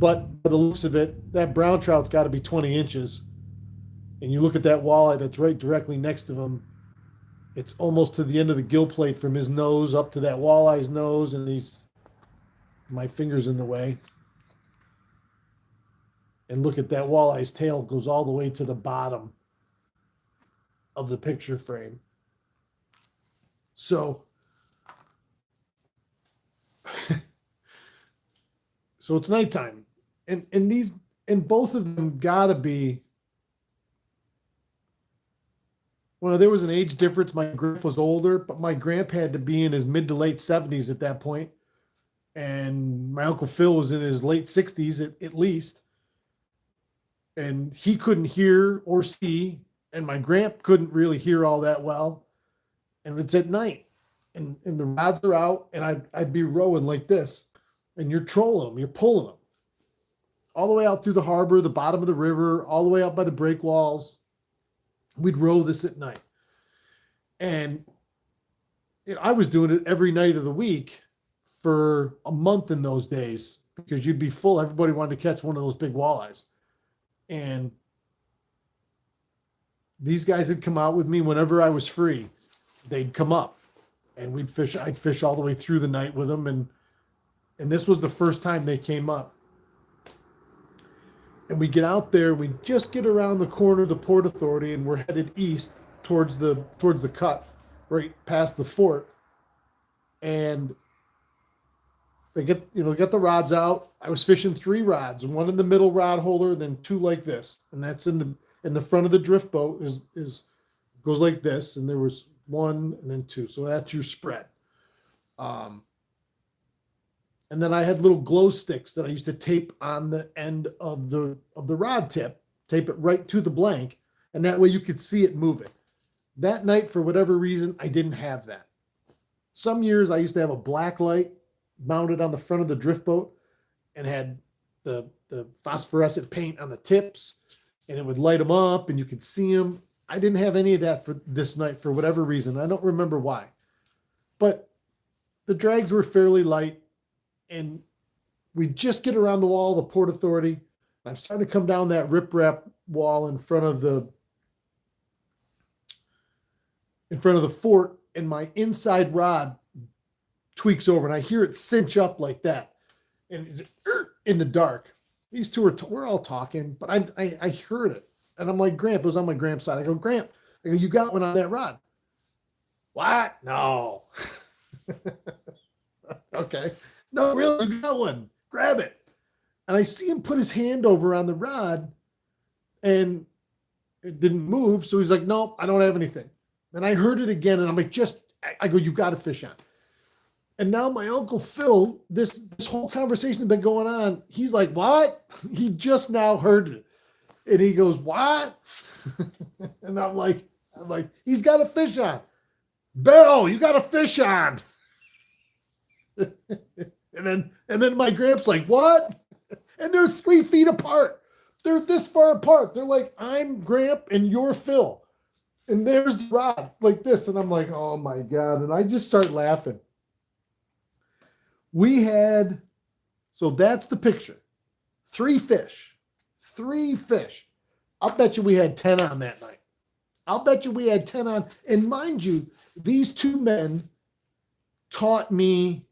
But by the looks of it, that brown trout's got to be 20 inches. And you look at that walleye that's right directly next to him. It's almost to the end of the gill plate from his nose up to that walleye's nose, and my finger's in the way. And look at that walleye's tail goes all the way to the bottom of the picture frame. So it's nighttime. And both of them gotta be, well, there was an age difference. My grandpa was older, but my grandpa had to be in his mid to late 70s at that point. And my Uncle Phil was in his late 60s at least. And he couldn't hear or see. And my grandpa couldn't really hear all that well. And it's at night. And the rods are out. And I'd be rowing like this. And you're trolling them. You're pulling them. all the way out through the harbor, the bottom of the river, all the way up by the breakwalls. We'd row this at night. And I was doing it every night of the week for a month in those days because you'd be full. Everybody wanted to catch one of those big walleyes. And these guys had come out with me whenever I was free. They'd come up and we'd fish. I'd fish all the way through the night with them. And this was the first time they came up. And we get out there, we just get around the corner of the Port Authority and we're headed east towards the cut, right past the fort. And they get the rods out. I was fishing 3 rods, one in the middle rod holder, then 2 like this. And that's in the front of the drift boat is goes like this. And there was 1 and then 2. So that's your spread. And then I had little glow sticks that I used to tape on the end of the rod tip, tape it right to the blank, and that way you could see it moving. That night, for whatever reason, I didn't have that. Some years I used to have a black light mounted on the front of the drift boat and had the phosphorescent paint on the tips, and it would light them up and you could see them. I didn't have any of that for this night for whatever reason. I don't remember why. But the drags were fairly light. And we just get around the wall of the Port Authority. I'm starting to come down that riprap wall in front of the fort, and my inside rod tweaks over, and I hear it cinch up like that, and it's in the dark. These two we're all talking, but I heard it, and I'm like, Gramp, it was on my Gramp side. I go, Gramp, you got one on that rod? What? No. Okay. No, really, you got one. Grab it. And I see him put his hand over on the rod and it didn't move. So he's like, nope, I don't have anything. And I heard it again. And I'm like, I go, you got to fish on. And now my Uncle Phil, this whole conversation has been going on. He's like, what? He just now heard it. And he goes, what? And I'm like, he's got a fish on. Bill, you got a fish on. And then my Gramps like, what? And they're 3 feet apart. They're this far apart. They're like, I'm Gramp and you're Phil. And there's the rod like this. And I'm like, oh my God. And I just start laughing. So that's the picture. 3 fish. I'll bet you we had 10 on that night. I'll bet you we had 10 on. And mind you, these 2 men taught me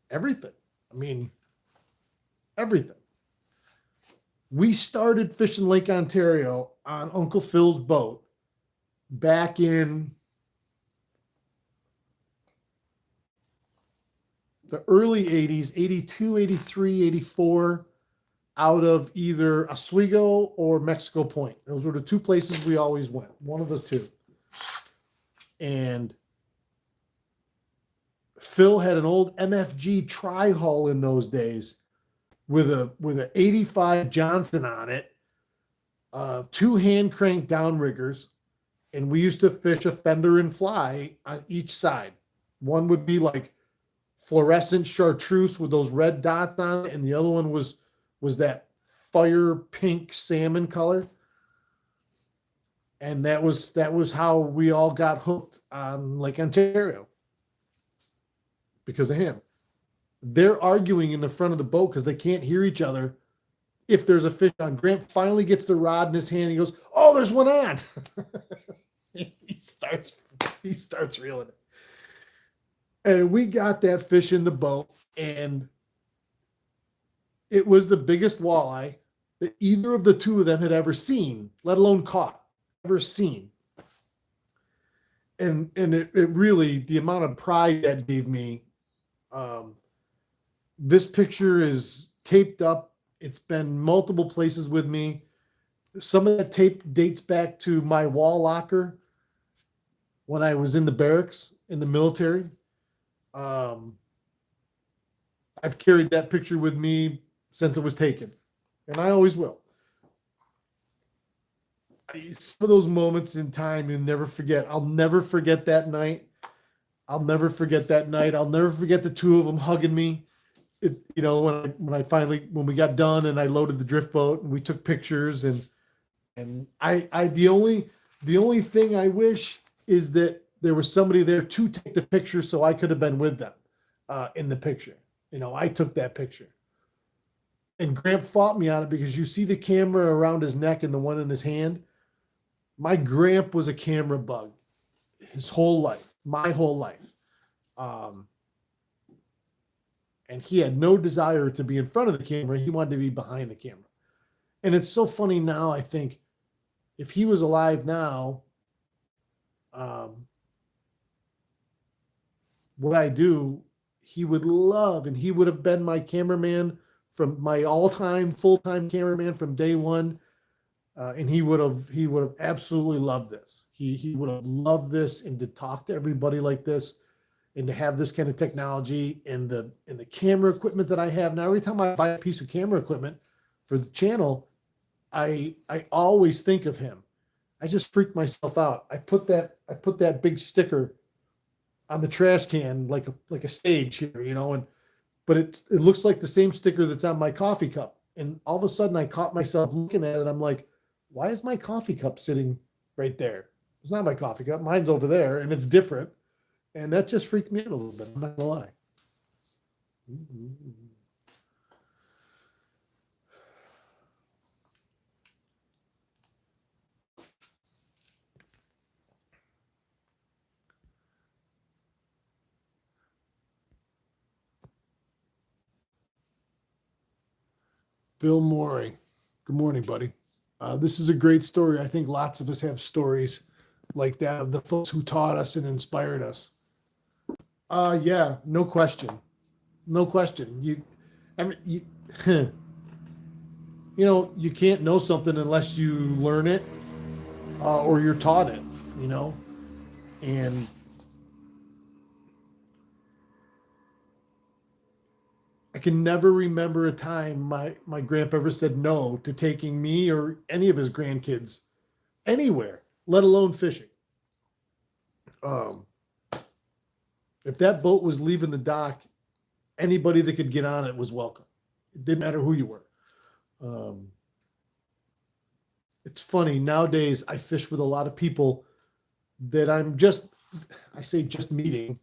everything. I mean, everything. We started fishing Lake Ontario on Uncle Phil's boat back in the early 80s, 82, 83, 84, out of either Oswego or Mexico Point. Those were the 2 places we always went, one of the 2. And Phil had an old MFG tri-hull in those days with an 85 Johnson on it, 2 hand crank downriggers, and we used to fish a fender and fly on each side. One would be like fluorescent chartreuse with those red dots on it, and the other one was that fire pink salmon color. And that was how we all got hooked on Lake Ontario. Because of him. They're arguing in the front of the boat because they can't hear each other if there's a fish on. Grant finally gets the rod in his hand. He goes, oh, there's one on. he starts reeling it. And we got that fish in the boat, and it was the biggest walleye that either of the 2 of them had ever seen, let alone caught, ever seen. And it really, the amount of pride that gave me. This picture is taped up. It's been multiple places with me. Some of that tape dates back to my wall locker when I was in the barracks in the military. I've carried that picture with me since it was taken, and I always will. Some of those moments in time you'll never forget. I'll never forget that night. I'll never forget the 2 of them hugging me. when we got done and I loaded the drift boat and we took pictures, and the only thing I wish is that there was somebody there to take the picture so I could have been with them in the picture. I took that picture. And Gramp fought me on it because you see the camera around his neck and the one in his hand. My Gramp was a camera bug his whole life, my whole life. And he had no desire to be in front of the camera. He wanted to be behind the camera. And it's so funny now, I think, if he was alive now, what I do, he would love, and he would have been my cameraman from my all-time full-time cameraman from day one. And he would have absolutely loved this. He would have loved this, and to talk to everybody like this, and to have this kind of technology and the camera equipment that I have now. Every time I buy a piece of camera equipment for the channel, I always think of him. I just freaked myself out. I put that big sticker on the trash can like a stage here, but it looks like the same sticker that's on my coffee cup. And all of a sudden I caught myself looking at it. I'm like, why is my coffee cup sitting right there? It's not my coffee cup. Mine's over there, and it's different. And that just freaked me out a little bit. I'm not gonna lie. Bill Morey. Good morning, buddy. This is a great story. I think lots of us have stories like that of the folks who taught us and inspired us. Yeah, no question. No question. You can't know something unless you learn it or you're taught it, and I can never remember a time my grandpa ever said no to taking me or any of his grandkids anywhere, let alone fishing. If that boat was leaving the dock, anybody that could get on it was welcome. It didn't matter who you were. It's funny, nowadays I fish with a lot of people that I say just meeting,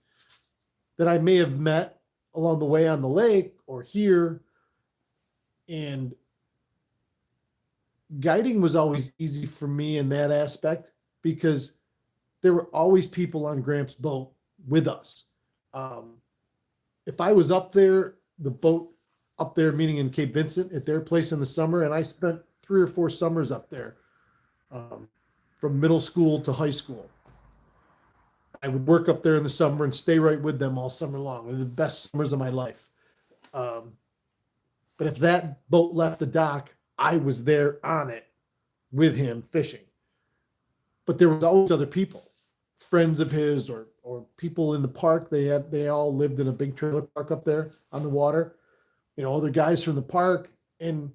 that I may have met along the way on the lake or here. And guiding was always easy for me in that aspect because there were always people on Gramps' boat with us. If I was up there, the boat up there, meaning in Cape Vincent, at their place in the summer, and I spent 3 or 4 summers up there, from middle school to high school. I would work up there in the summer and stay right with them all summer long. They're the best summers of my life. But if that boat left the dock, I was there on it with him fishing. But there was always other people, friends of his or people in the park. They all lived in a big trailer park up there on the water. Other guys from the park. And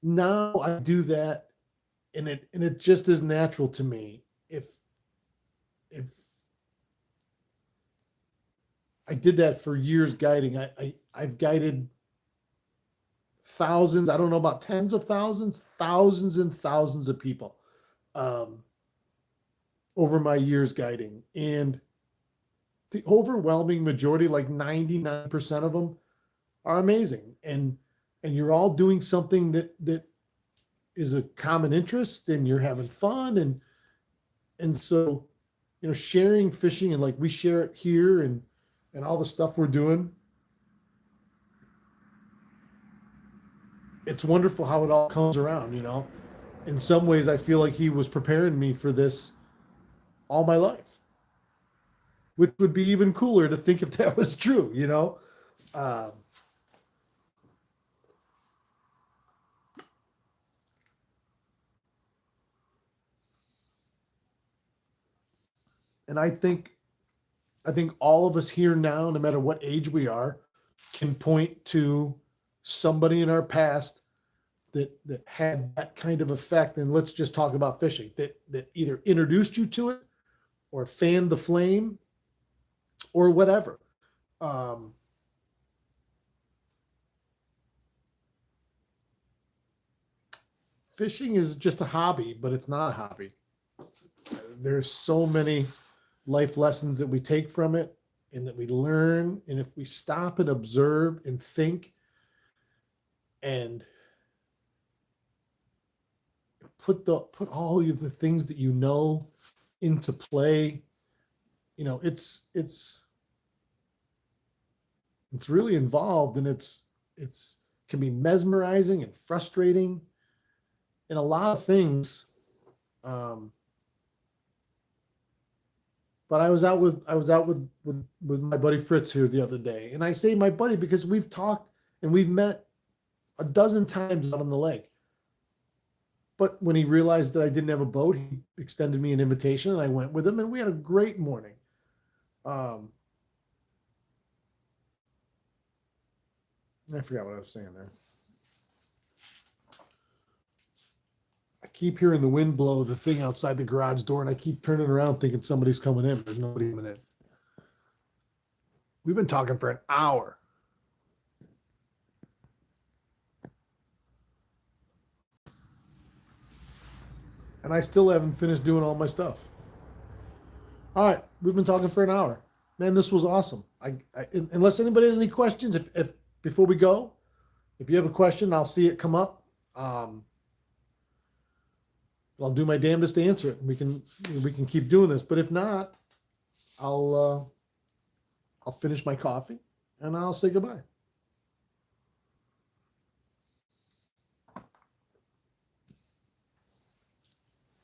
now I do that, and it just is natural to me. If I did that for years guiding, I've guided thousands, I don't know about tens of thousands and thousands of people over my years guiding. And the overwhelming majority, like 99% of them, are amazing. And you're all doing something that is a common interest, and you're having fun. And so, sharing fishing, and like we share it here and all the stuff we're doing. It's wonderful how it all comes around, In some ways, I feel like he was preparing me for this all my life, which would be even cooler to think if that was true, And I think all of us here now, no matter what age we are, can point to somebody in our past that had that kind of effect. And let's just talk about fishing, that either introduced you to it or fanned the flame or whatever. fishing is just a hobby, but it's not a hobby. There's so many life lessons that we take from it and that we learn. And if we stop and observe and think and put all of the things that you know into play, you know, it's really involved, and it's can be mesmerizing and frustrating and a lot of things. But I was out with my buddy Fritz here the other day, and I say my buddy because we've talked and we've met a dozen times out on the lake. But when he realized that I didn't have a boat, he extended me an invitation, and I went with him, and we had a great morning. I forgot what I was saying there. I keep hearing the wind blow the thing outside the garage door, and I keep turning around thinking somebody's coming in. There's nobody coming in. We've been talking for an hour. And I still haven't finished doing all my stuff. All right, we've been talking for an hour. Man, this was awesome. Unless anybody has any questions, if before we go, if you have a question, I'll see it come up. I'll do my damnedest to answer it. We can keep doing this, but if not, I'll finish my coffee and I'll say goodbye.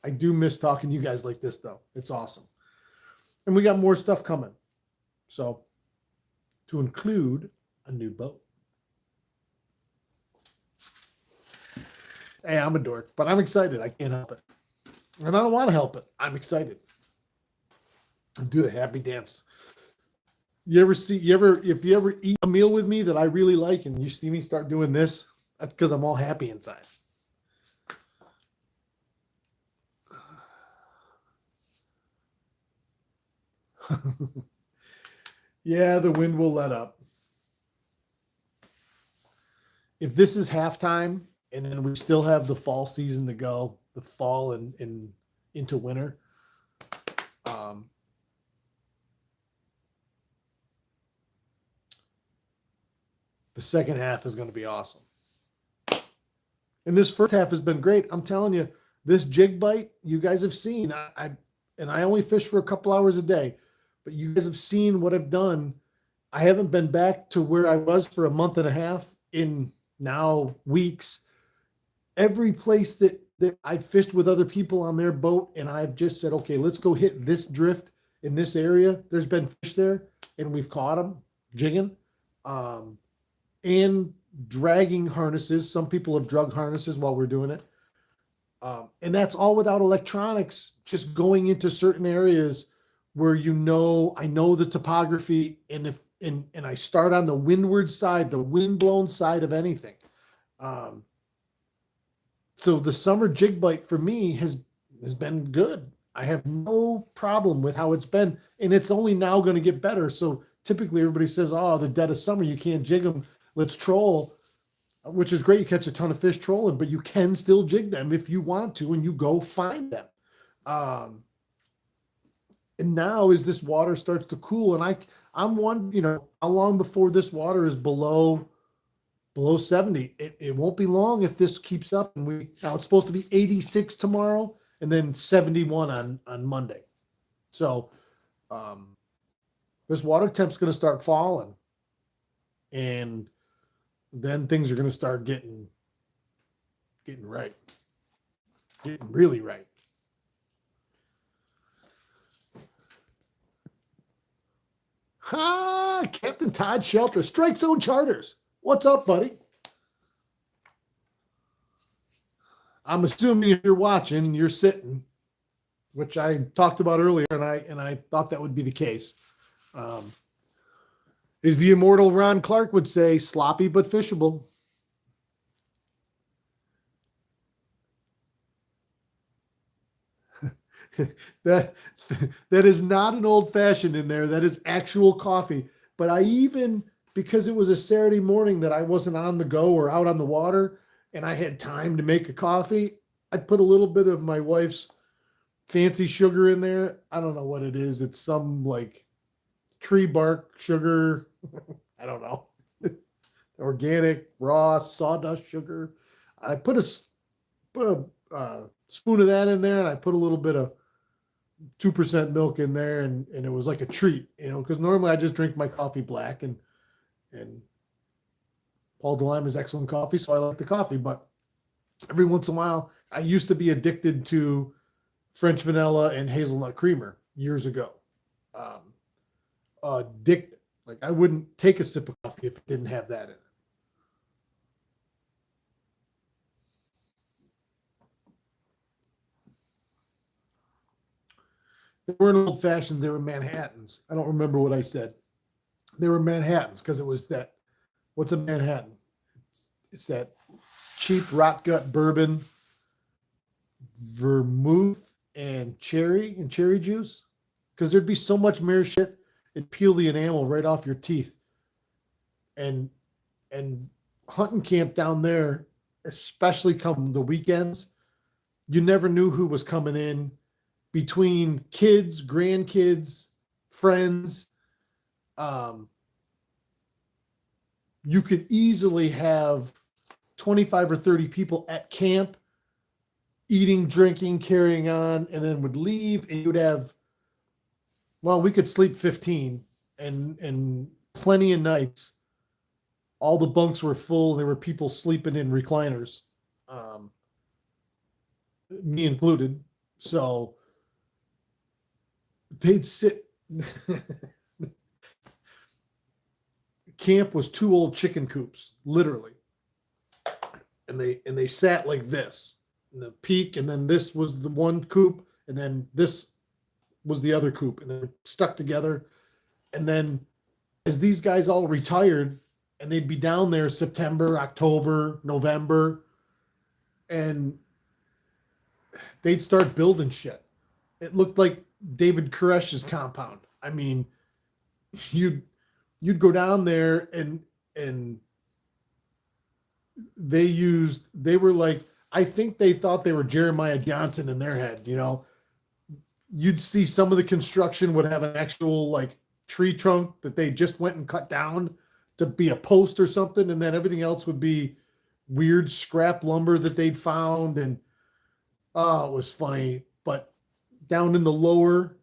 I do miss talking to you guys like this, though. It's awesome. And we got more stuff coming. So, to include a new boat. Hey, I'm a dork, but I'm excited. I can't help it. And I don't want to help it. I'm excited. Do the happy dance. If you ever eat a meal with me that I really like and you see me start doing this, that's because I'm all happy inside. Yeah, the wind will let up. If this is halftime and then we still have the fall season to go, the fall and into winter, the second half is going to be awesome. And this first half has been great. I'm telling you, this jig bite, you guys have seen. I only fish for a couple hours a day, but you guys have seen what I've done. I haven't been back to where I was for a month and a half in now weeks. Every place that I fished with other people on their boat, and I've just said, okay, let's go hit this drift in this area. There's been fish there, and we've caught them jigging, and dragging harnesses. Some people have drug harnesses while we're doing it. And that's all without electronics, just going into certain areas where I know the topography, and I start on the windward side, the wind-blown side of anything. So the summer jig bite for me has been good. I have no problem with how it's been, and it's only now going to get better. So typically everybody says, oh, the dead of summer, you can't jig them. Let's troll, which is great. You catch a ton of fish trolling, but you can still jig them if you want to, and you go find them. And now as this water starts to cool, and I'm wondering, how long before this water is below 70? It won't be long if this keeps up. And now it's supposed to be 86 tomorrow and then 71 on Monday. So this water temp's going to start falling, and then things are going to start getting right, getting really right. Captain Todd Shelter, Strike Zone Charters. What's up, buddy? I'm assuming if you're watching, you're sitting, which I talked about earlier, and I thought that would be the case. As the immortal Ron Clark would say, sloppy but fishable. That is not an old fashioned in there. That is actual coffee. But because it was a Saturday morning that I wasn't on the go or out on the water, and I had time to make a coffee, I put a little bit of my wife's fancy sugar in there. I don't know what it is. It's some like tree bark sugar. I don't know. Organic, raw sawdust sugar. I put a spoon of that in there, and I put a little bit of 2% milk in there, and it was like a treat, because normally I just drink my coffee black, and Paul DeLime is excellent coffee, so I like the coffee. But every once in a while, I used to be addicted to French vanilla and hazelnut creamer years ago. Um, Addicted. Like I wouldn't take a sip of coffee if it didn't have that in it. They weren't old fashions, they were Manhattans. I don't remember what I said. They were Manhattans because it was that. What's a Manhattan? It's that cheap rot gut bourbon, vermouth, and cherry juice. Because there'd be so much mare shit, it'd peel the enamel right off your teeth. And and hunting camp down there, especially come the weekends, you never knew who was coming in between kids, grandkids, friends. Um, you could easily have 25 or 30 people at camp eating, drinking, carrying on, and then would leave, and you'd have, well, we could sleep 15, and plenty of nights. All the bunks were full. There were people sleeping in recliners, um, me included. So they'd sit. Camp was two old chicken coops, literally, and they sat like this in the peak, and then this was the one coop, and then this was the other coop, and they're stuck together. And then as these guys all retired, and they'd be down there September, October, November, and they'd start building shit. It looked like David Koresh's compound. I mean, you'd you'd go down there, and they were like, I think they thought they were Jeremiah Johnson in their head. You'd see some of the construction would have an actual like tree trunk that they just went and cut down to be a post or something, and then everything else would be weird scrap lumber that they'd found. And oh, it was funny. But down in the lower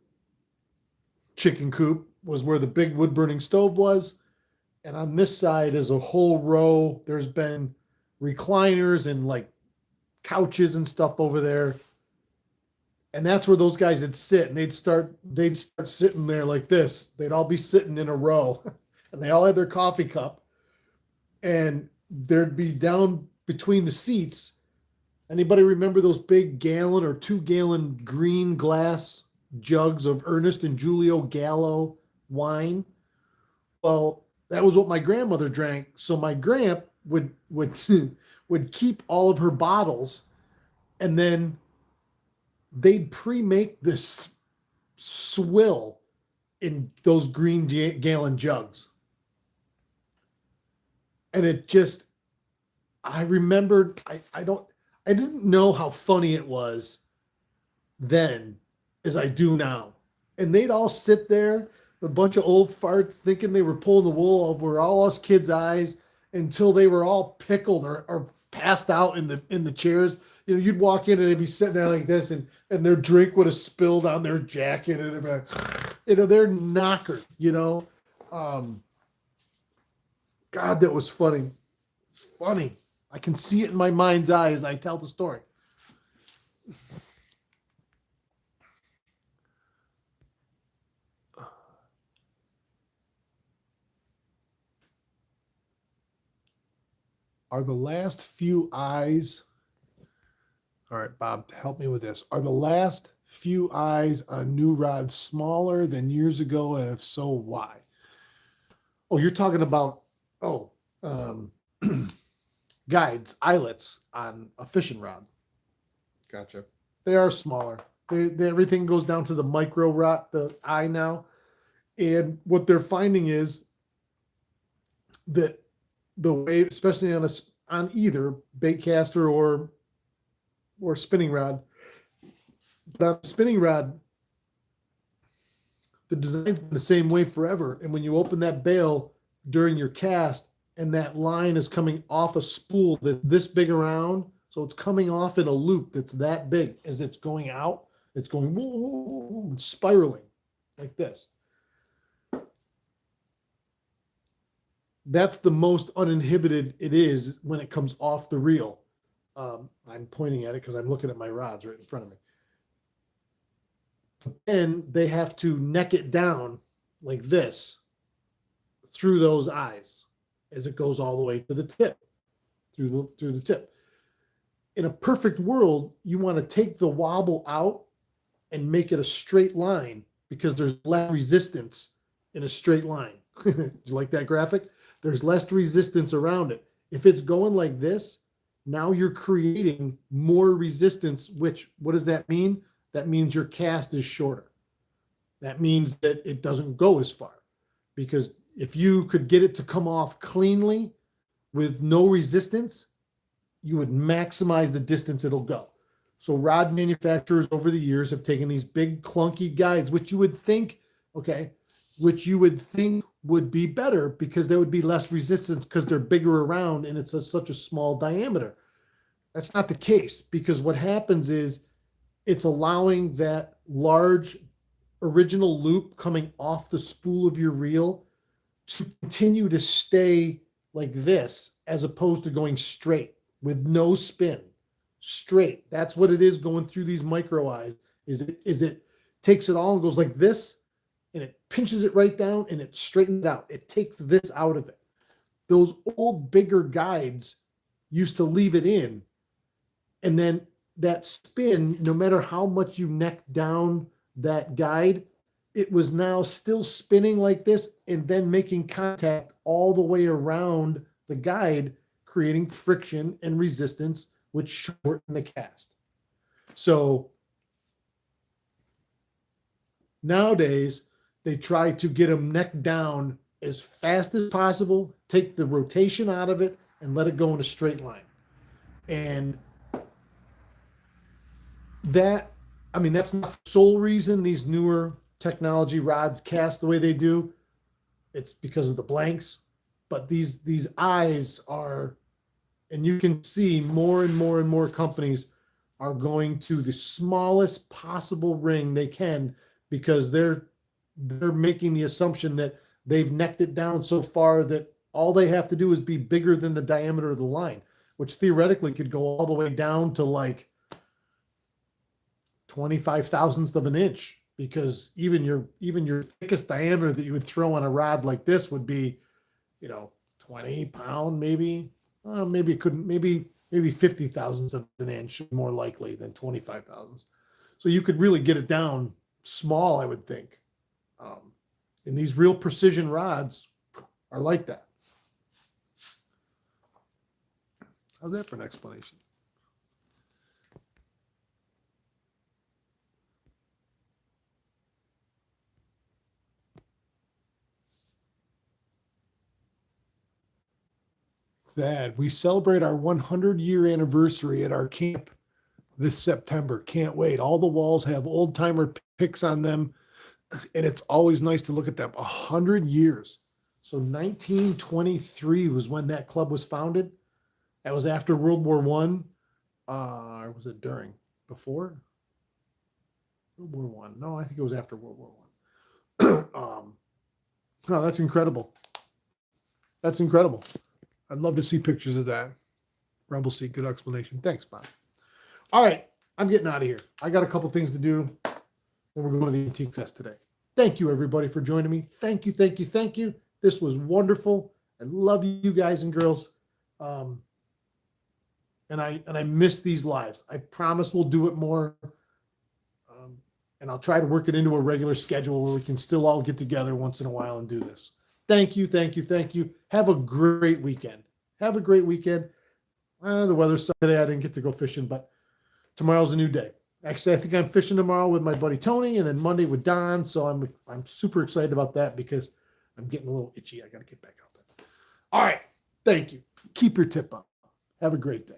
chicken coop was where the big wood burning stove was, and on this side is a whole row. There's been recliners and like couches and stuff over there, and that's where those guys would sit, and they'd start sitting there like this. They'd all be sitting in a row, and they all had their coffee cup, and there'd be down between the seats. Anybody remember those big gallon or 2 gallon green glass jugs of Ernest and Julio Gallo wine? Well, that was what my grandmother drank. So my gramp would would keep all of her bottles, and then they'd pre-make this swill in those green gallon jugs. And it just, I remembered, I didn't know how funny it was then as I do now. And they'd all sit there, a bunch of old farts, thinking they were pulling the wool over all us kids' eyes, until they were all pickled or passed out in the chairs. You'd walk in and they'd be sitting there like this, and their drink would have spilled on their jacket, and they'd be like, they're knockered. God, that was funny. Funny. I can see it in my mind's eye as I tell the story. Are the last few eyes, all right, Bob, help me with this. Are the last few eyes on new rods smaller than years ago? And if so, why? Oh, you're talking about, um, guides, eyelets on a fishing rod. Gotcha. They are smaller. Everything goes down to the micro rod, the eye now. And what they're finding is that the wave, especially on either baitcaster or or spinning rod. But on a spinning rod, the design's been the same way forever. And when you open that bail during your cast and that line is coming off a spool that's this big around, so it's coming off in a loop that's that big as it's going out, it's going whoa, whoa, whoa, and spiraling like this. That's the most uninhibited it is when it comes off the reel. I'm pointing at it because I'm looking at my rods right in front of me. Then they have to neck it down like this through those eyes as it goes all the way to the tip, through the tip. In a perfect world, you want to take the wobble out and make it a straight line because there's less resistance in a straight line. You like that graphic? There's less resistance around it. If it's going like this, now you're creating more resistance, which, what does that mean? That means your cast is shorter. That means that it doesn't go as far. Because if you could get it to come off cleanly with no resistance, you would maximize the distance it'll go. So rod manufacturers over the years have taken these big clunky guides, which you would think, would be better because there would be less resistance because they're bigger around and it's such a small diameter. That's not the case, because what happens is it's allowing that large original loop coming off the spool of your reel to continue to stay like this as opposed to going straight with no spin. Straight. That's what it is going through these micro eyes. Is it takes it all and goes like this, and it pinches it right down and it straightens it out. It takes this out of it. Those old bigger guides used to leave it in, and then that spin, no matter how much you neck down that guide, it was now still spinning like this and then making contact all the way around the guide, creating friction and resistance, which shorten the cast. So nowadays, they try to get them neck down as fast as possible, take the rotation out of it, and let it go in a straight line. And that's not the sole reason these newer technology rods cast the way they do. It's because of the blanks. But these eyes are, and you can see more and more and more companies are going to the smallest possible ring they can, because they're making the assumption that they've necked it down so far that all they have to do is be bigger than the diameter of the line, which theoretically could go all the way down to like 25 thousandths of an inch, because even your thickest diameter that you would throw on a rod like this would be, 20 pound, maybe 50 thousandths of an inch more likely than 25 thousandths. So you could really get it down small, I would think. And these real precision rods are like that. How's that for an explanation? That we celebrate our 100-year anniversary at our camp this September. Can't wait. All the walls have old timer pics on them, and it's always nice to look at them. 100 years. So 1923 was when that club was founded. That was after World War One. Or was it during? Before World War One? No, I think it was after World War One. No, that's incredible. That's incredible. I'd love to see pictures of that. Rumble Seat, good explanation. Thanks, Bob. All right, I'm getting out of here. I got a couple things to do. Then we're going to the Antique Fest today. Thank you, everybody, for joining me. Thank you, thank you, thank you. This was wonderful. I love you guys and girls. And I miss these lives. I promise we'll do it more. And I'll try to work it into a regular schedule where we can still all get together once in a while and do this. Thank you, thank you, thank you. Have a great weekend. Have a great weekend. The weather's today. I didn't get to go fishing, but tomorrow's a new day. Actually, I think I'm fishing tomorrow with my buddy Tony, and then Monday with Don. So I'm super excited about that because I'm getting a little itchy. I got to get back out there. All right. Thank you. Keep your tip up. Have a great day.